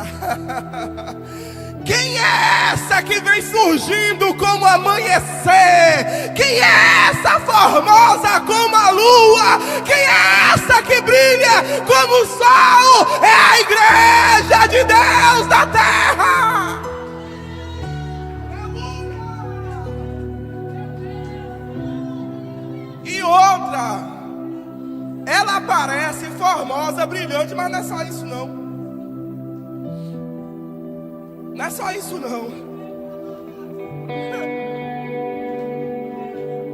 Quem é essa que vem surgindo como amanhecer? Quem é essa formosa como a lua? Quem é essa que brilha como o sol? É a igreja de Deus da terra. E outra, ela aparece formosa, brilhante, mas não é só isso não. Não é só isso não.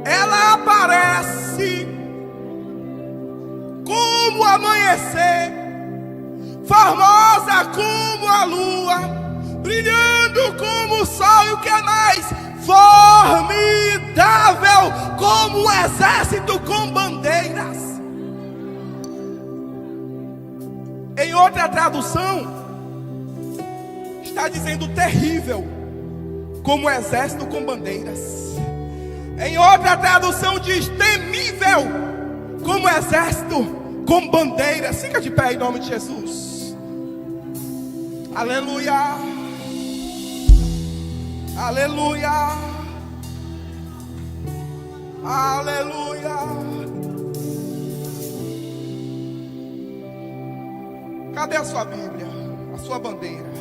Ela aparece como o amanhecer, formosa como a lua, brilhando como o sol, e o que é mais? Formidável como um exército com bandeiras. Em outra tradução, está dizendo terrível como um exército com bandeiras. Em outra tradução diz temível como um exército com bandeiras. Fica de pé em nome de Jesus. Aleluia. Aleluia. Aleluia. Cadê a sua Bíblia? A sua bandeira?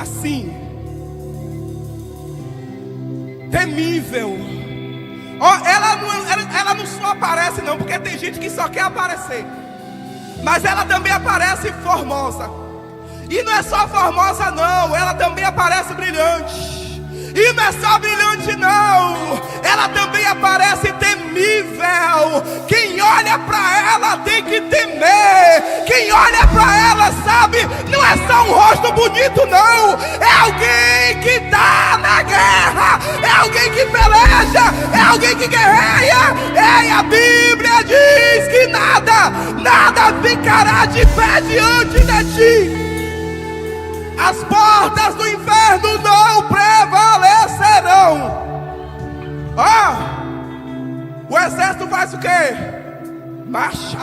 Assim, temível. Ela não só aparece não, porque tem gente que só quer aparecer. Mas ela também aparece formosa. E não é só formosa não, ela também aparece brilhante. E não é só brilhante não, ela também aparece temível. Quem olha para ela tem que temer. Quem olha para ela sabe, não é só um rosto bonito não. É alguém que está na guerra, é alguém que peleja, é alguém que guerreia. E a Bíblia diz que nada ficará de pé diante de ti. As portas do inferno não prevalecerão. O exército faz o quê? Marcha.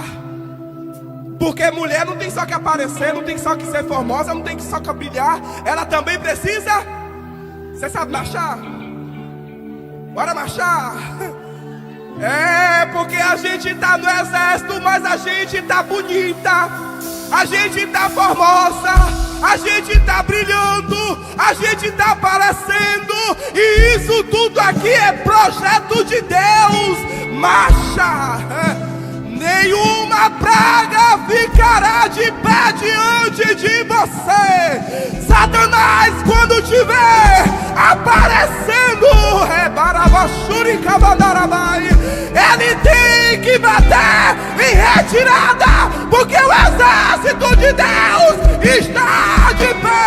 Porque mulher não tem só que aparecer, não tem só que ser formosa, não tem só que brilhar. Ela também precisa. Você sabe marchar? Bora marchar. É porque a gente está no exército, mas a gente está bonita, a gente está formosa, a gente está brilhando, a gente está aparecendo. E isso tudo aqui é projeto de Deus. Marcha. Nenhuma praga ficará de pé diante de você. Satanás, quando te vê aparecendo, ele tem que bater em retirada, porque o exército de Deus está de pé.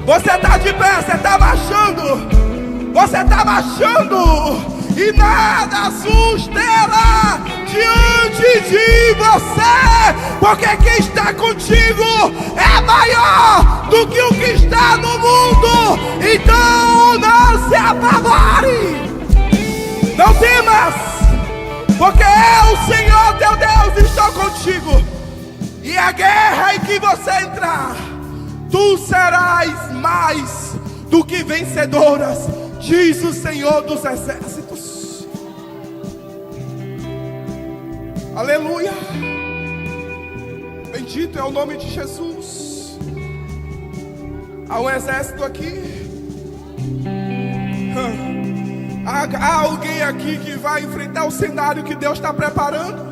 Você está de pé, você está marchando. Você está marchando e nada susterá diante de você, porque quem está contigo é maior do que o que está no mundo. Então não se apavore, não temas, porque eu, o Senhor teu Deus, estou contigo. E a guerra em que você entrar, tu serás mais do que vencedoras, diz o Senhor dos exércitos. Aleluia. Bendito é o nome de Jesus. Há um exército aqui. Há alguém aqui que vai enfrentar o cenário que Deus está preparando.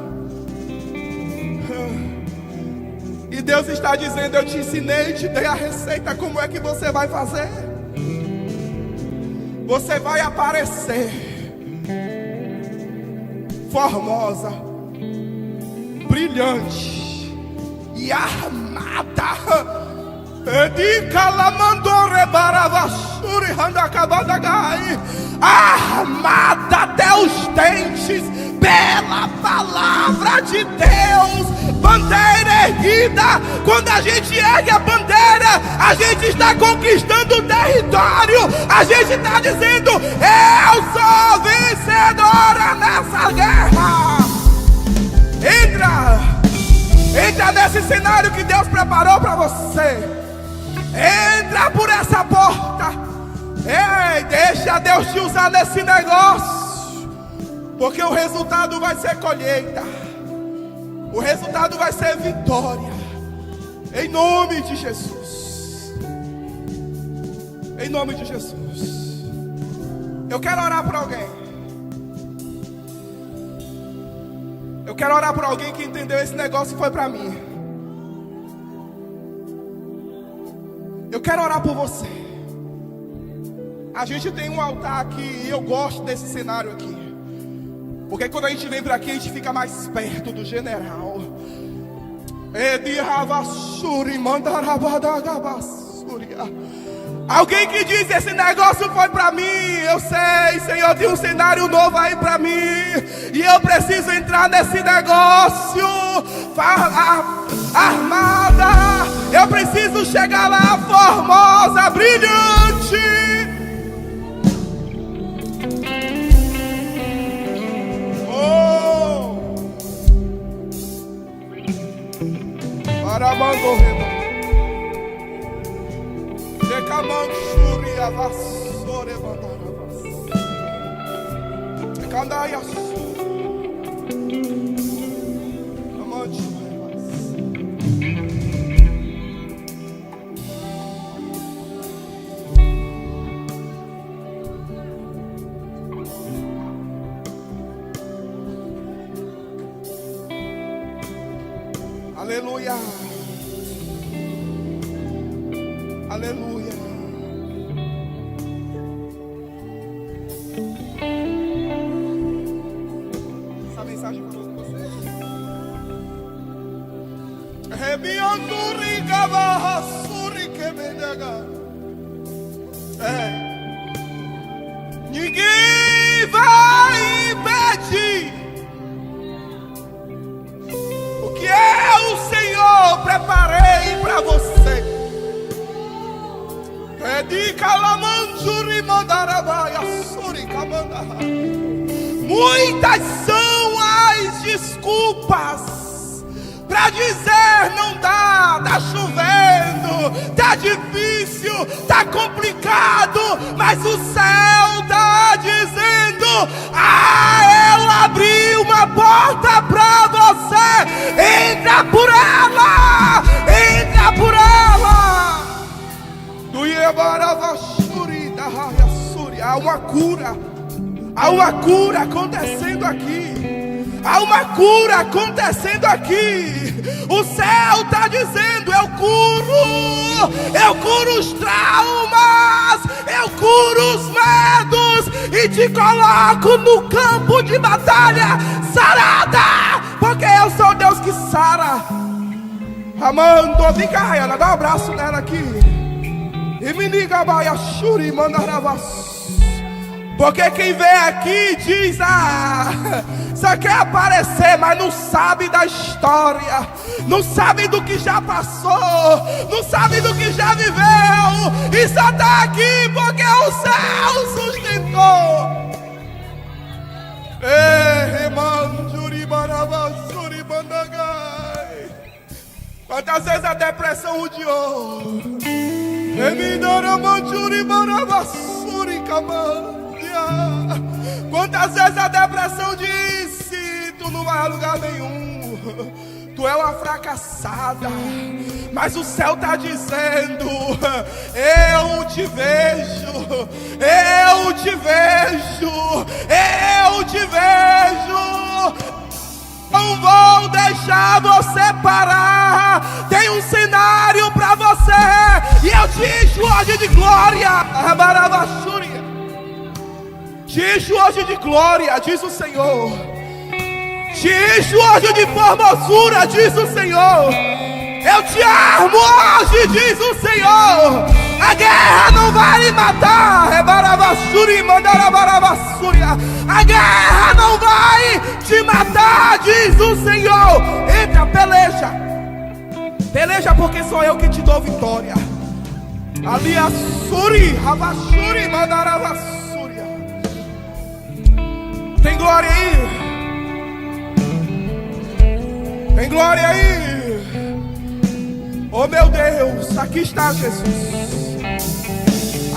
E Deus está dizendo: eu te ensinei, te dei a receita. Como é que você vai fazer? Você vai aparecer formosa, brilhante e armada. Armada até os dentes pela palavra de Deus. Bandeira erguida. Quando a gente ergue a bandeira, a gente está conquistando o território. A gente está dizendo: eu sou vencedora nessa guerra. Entra nesse cenário que Deus preparou para você. Entra por essa porta. Ei, deixa Deus te usar nesse negócio, porque o resultado vai ser colheita. O resultado vai ser vitória. Em nome de Jesus. Em nome de Jesus. Eu quero orar para alguém. Eu quero orar por alguém que entendeu esse negócio e foi para mim. Eu quero orar por você. A gente tem um altar aqui e eu gosto desse cenário aqui, porque quando a gente vem para aqui, a gente fica mais perto do general. Alguém que diz: esse negócio foi para mim. Eu sei, Senhor, tem um cenário novo aí para mim, e eu preciso entrar nesse negócio armada. Eu preciso chegar lá formosa, brilhante. Aramando reba, decamanchuri avassore mandaravas, decandaias, amante rebas. Aleluia. Aleluia. Essa mensagem falou com você. Ninguém vai impedir o que eu, o Senhor, preparei para você. Muitas são as desculpas para dizer: não dá, tá chovendo, tá difícil, tá complicado. Mas o céu tá dizendo: eu abri uma porta para você. Entra por ela, entra por ela. Há uma cura. Há uma cura acontecendo aqui. Há uma cura acontecendo aqui. O céu está dizendo: eu curo os traumas, eu curo os medos e te coloco no campo de batalha sarada, porque eu sou o Deus que sara. Amando, vem cá, Rayana, dá um abraço nela aqui. E me liga, Baia Shuri, manda ravas. Porque quem vem aqui diz, só quer aparecer, mas não sabe da história, não sabe do que já passou, não sabe do que já viveu, e só está aqui porque o céu sustentou. Quantas vezes a depressão rodeou, quantas vezes a depressão disse: tu não vai a lugar nenhum, tu é uma fracassada. Mas o céu está dizendo: eu te vejo, eu te vejo, eu te vejo. Não vou deixar você parar. Tem um cenário para você, e eu te encho hoje de glória. Te encho hoje de glória, diz o Senhor. Te encho hoje de formosura, diz o Senhor. Eu te armo hoje, diz o Senhor. A guerra não vai me matar. A guerra não vai te matar, diz o Senhor. Entra, peleja. Peleja, porque sou eu que te dou vitória. Tem glória aí? Tem glória aí? Oh meu Deus, aqui está Jesus.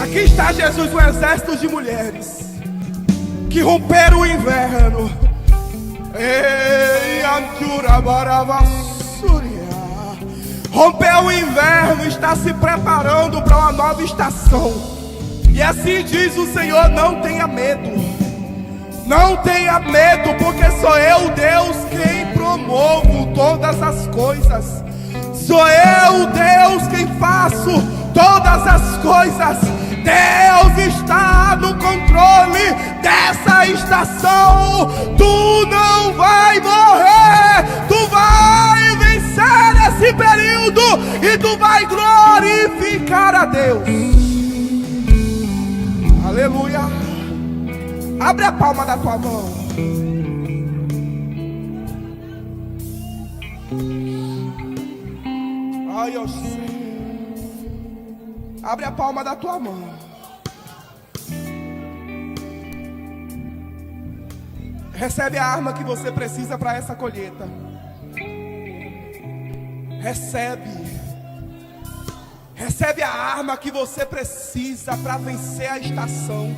Aqui está Jesus, um exército de mulheres que romperam o inverno. Rompeu o inverno, está se preparando para uma nova estação. E assim diz o Senhor: não tenha medo. Não tenha medo, porque sou eu, Deus, quem promovo todas as coisas. Sou eu, Deus, quem faço todas as coisas. Deus está no controle dessa estação. Tu não vai morrer, tu vai vencer esse período e tu vai glorificar a Deus. Aleluia. Abre a palma da tua mão. Ai, eu sei. Abre a palma da tua mão. Recebe a arma que você precisa para essa colheita. Recebe. Recebe a arma que você precisa para vencer a estação.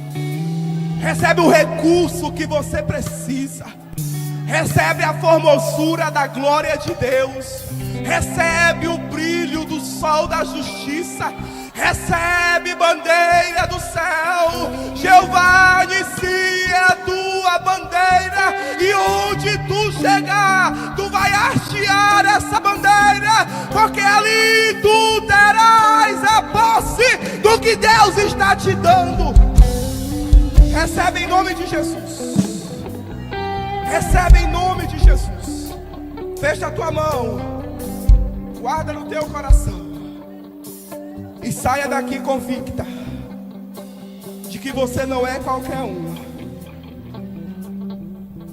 Recebe o recurso que você precisa. Recebe a formosura da glória de Deus. Recebe o brilho do sol da justiça. Recebe bandeira do céu. Jeová Nissi é a tua bandeira. E onde tu chegar, tu vai hastear essa bandeira, porque ali tu terás a posse do que Deus está te dando. Recebe em nome de Jesus. Recebe em nome de Jesus. Fecha a tua mão. Guarda no teu coração. E saia daqui convicta de que você não é qualquer um,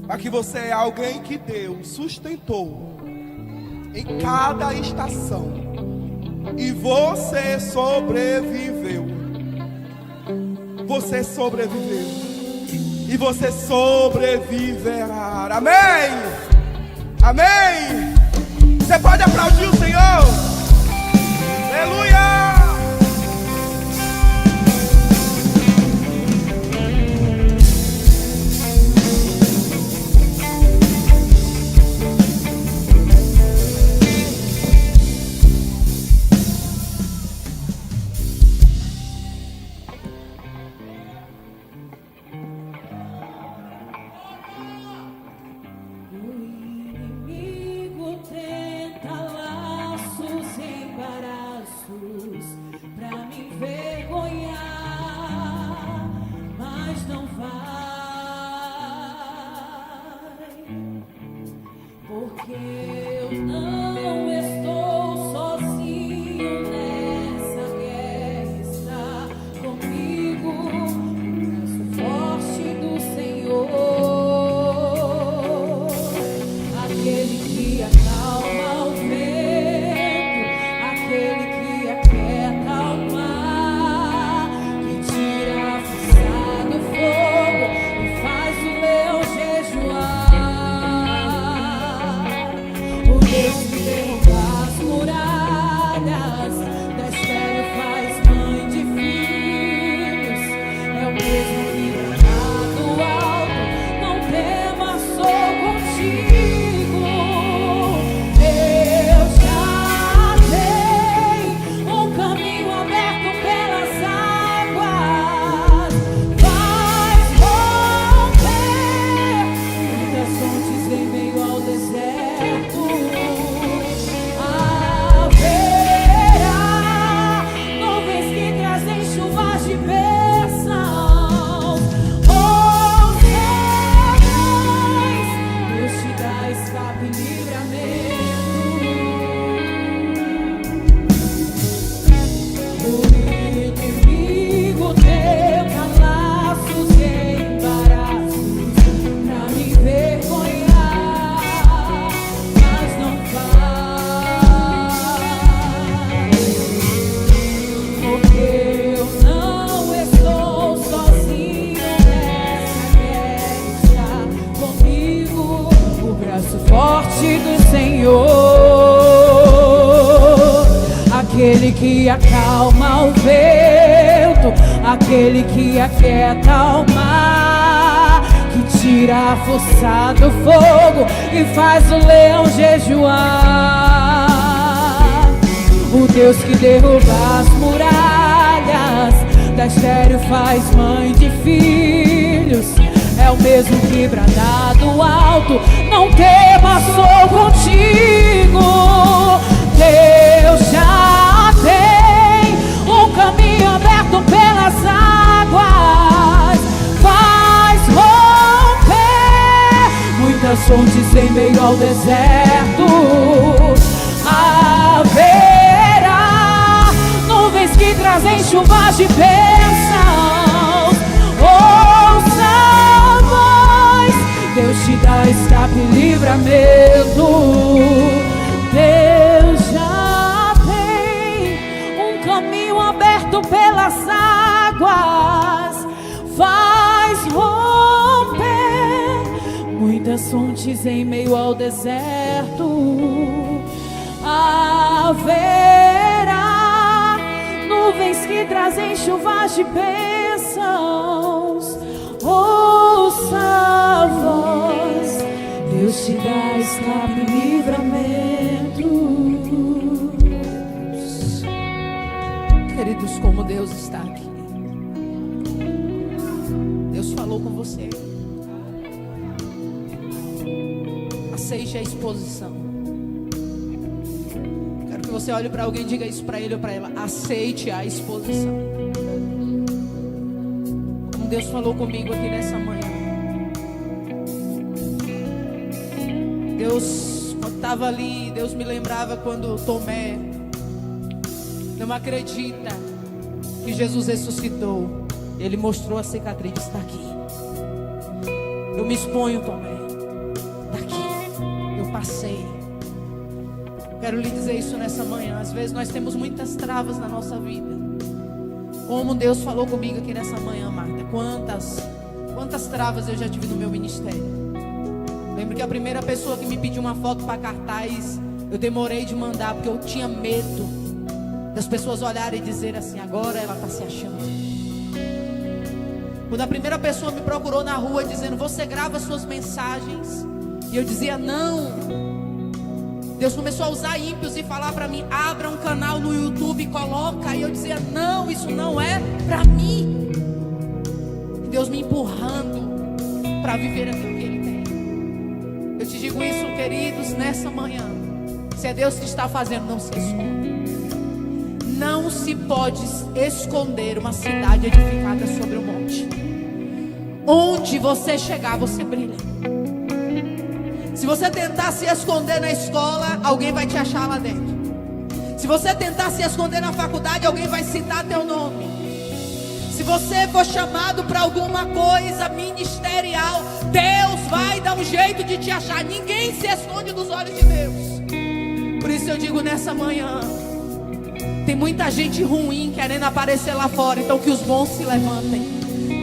mas que você é alguém que Deus sustentou em cada estação. E você sobreviveu. Você sobreviveu. E você sobreviverá. Amém. Amém. Você pode aplaudir o Senhor. Aleluia. O inimigo tenta lá que acalma o vento, aquele que aquieta o mar, que tira a força do fogo e faz o leão jejuar. O Deus que derruba as muralhas, da estéril faz mãe de filhos, é o mesmo que brada do alto: não temas, sou contigo. Deus já tem um caminho aberto pelas águas, faz romper muitas fontes em meio ao deserto. Haverá nuvens que trazem chuvas de bênçãos. Ouça a voz, Deus te dá escape e livramento. Deus já tem um caminho aberto pelas águas, faz romper muitas fontes em meio ao deserto. Haverá nuvens que trazem chuvas de bênçãos. Ouça a voz, Deus te dá escape e livramento. Queridos, como Deus está aqui. Deus falou com você. Aceite a exposição. Quero que você olhe para alguém e diga isso para ele ou para ela: aceite a exposição. Como Deus falou comigo aqui nessa manhã. Deus, quando estava ali, Deus me lembrava quando Tomé não acredita que Jesus ressuscitou. Ele mostrou a cicatriz: está aqui. Eu me exponho, Tomé. Está aqui. Eu passei. Quero lhe dizer isso nessa manhã. Às vezes nós temos muitas travas na nossa vida. Como Deus falou comigo aqui nessa manhã, Marta. Quantas travas eu já tive no meu ministério. Lembro que a primeira pessoa que me pediu uma foto para cartaz, eu demorei de mandar, porque eu tinha medo das pessoas olharem e dizerem assim: agora ela está se achando. Quando a primeira pessoa me procurou na rua dizendo: você grava suas mensagens? E eu dizia: não. Deus começou a usar ímpios e falar para mim: abra um canal no YouTube e coloca. E eu dizia: não, isso não é para mim. E Deus me empurrando para viver aquilo que Ele tem. Eu te digo isso, queridos, nessa manhã. Se é Deus que está fazendo, não se esconda. Não se pode esconder uma cidade edificada sobre o monte. Onde você chegar, você brilha. Se você tentar se esconder na escola, alguém vai te achar lá dentro. Se você tentar se esconder na faculdade, alguém vai citar teu nome. Se você for chamado para alguma coisa ministerial, Deus vai dar um jeito de te achar. Ninguém se esconde dos olhos de Deus. Por isso eu digo nessa manhã: tem muita gente ruim querendo aparecer lá fora. Então que os bons se levantem,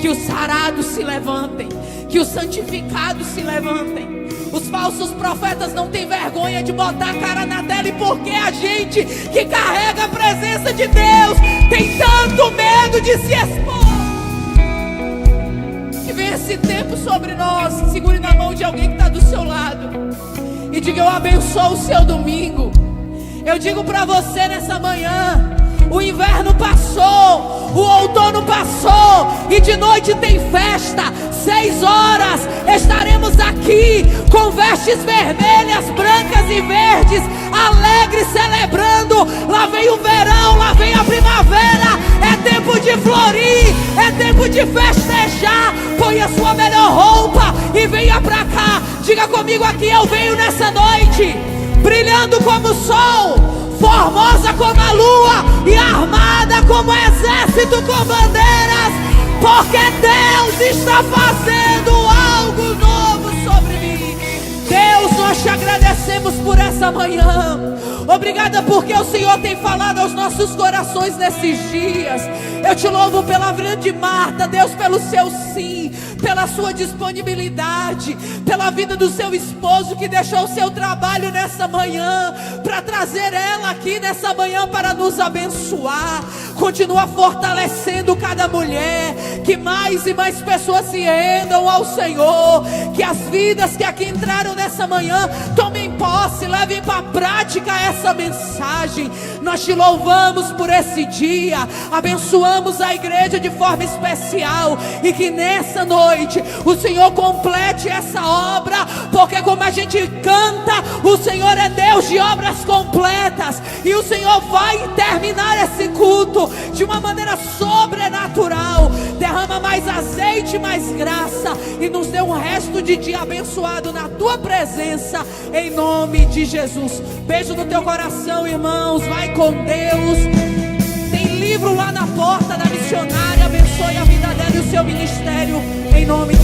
que os sarados se levantem, que os santificados se levantem. Os falsos profetas não têm vergonha de botar a cara na tela. E porque a gente que carrega a presença de Deus tem tanto medo de se expor? Que venha esse tempo sobre nós. Segure na mão de alguém que está do seu lado e diga: eu abençoo o seu domingo. Eu digo para você nessa manhã: o inverno passou, o outono passou, e de noite tem festa. 6 horas estaremos aqui com vestes vermelhas, brancas e verdes, alegres, celebrando. Lá vem o verão, lá vem a primavera. É tempo de florir, é tempo de festejar. Põe a sua melhor roupa e venha pra cá. Diga comigo aqui: eu venho nessa noite brilhando como o sol, formosa como a lua e armada como exército com bandeiras, porque Deus está fazendo algo novo sobre mim. Deus, nós te agradecemos por essa manhã. Obrigada porque o Senhor tem falado aos nossos corações nesses dias. Eu te louvo pela vida de Marta, Deus, pelo seu sim, pela sua disponibilidade, pela vida do seu esposo que deixou o seu trabalho nessa manhã para trazer ela aqui nessa manhã para nos abençoar. Continua fortalecendo cada mulher, que mais e mais pessoas se rendam ao Senhor, que as vidas que aqui entraram nessa manhã tomem posse, levem para a prática essa mensagem. Nós te louvamos por esse dia, abençoamos a igreja de forma especial, e que nessa noite o Senhor complete essa obra, porque como a gente canta, o Senhor é Deus de obras completas, e o Senhor vai terminar esse culto de uma maneira sobrenatural. Derrama mais azeite, mais graça, e nos dê um resto de dia abençoado na tua presença, em nome de Jesus. Beijo no teu coração, irmãos. Vai com Deus. Tem livro lá na porta da missionária. Abençoe a vida dela e o seu ministério, em nome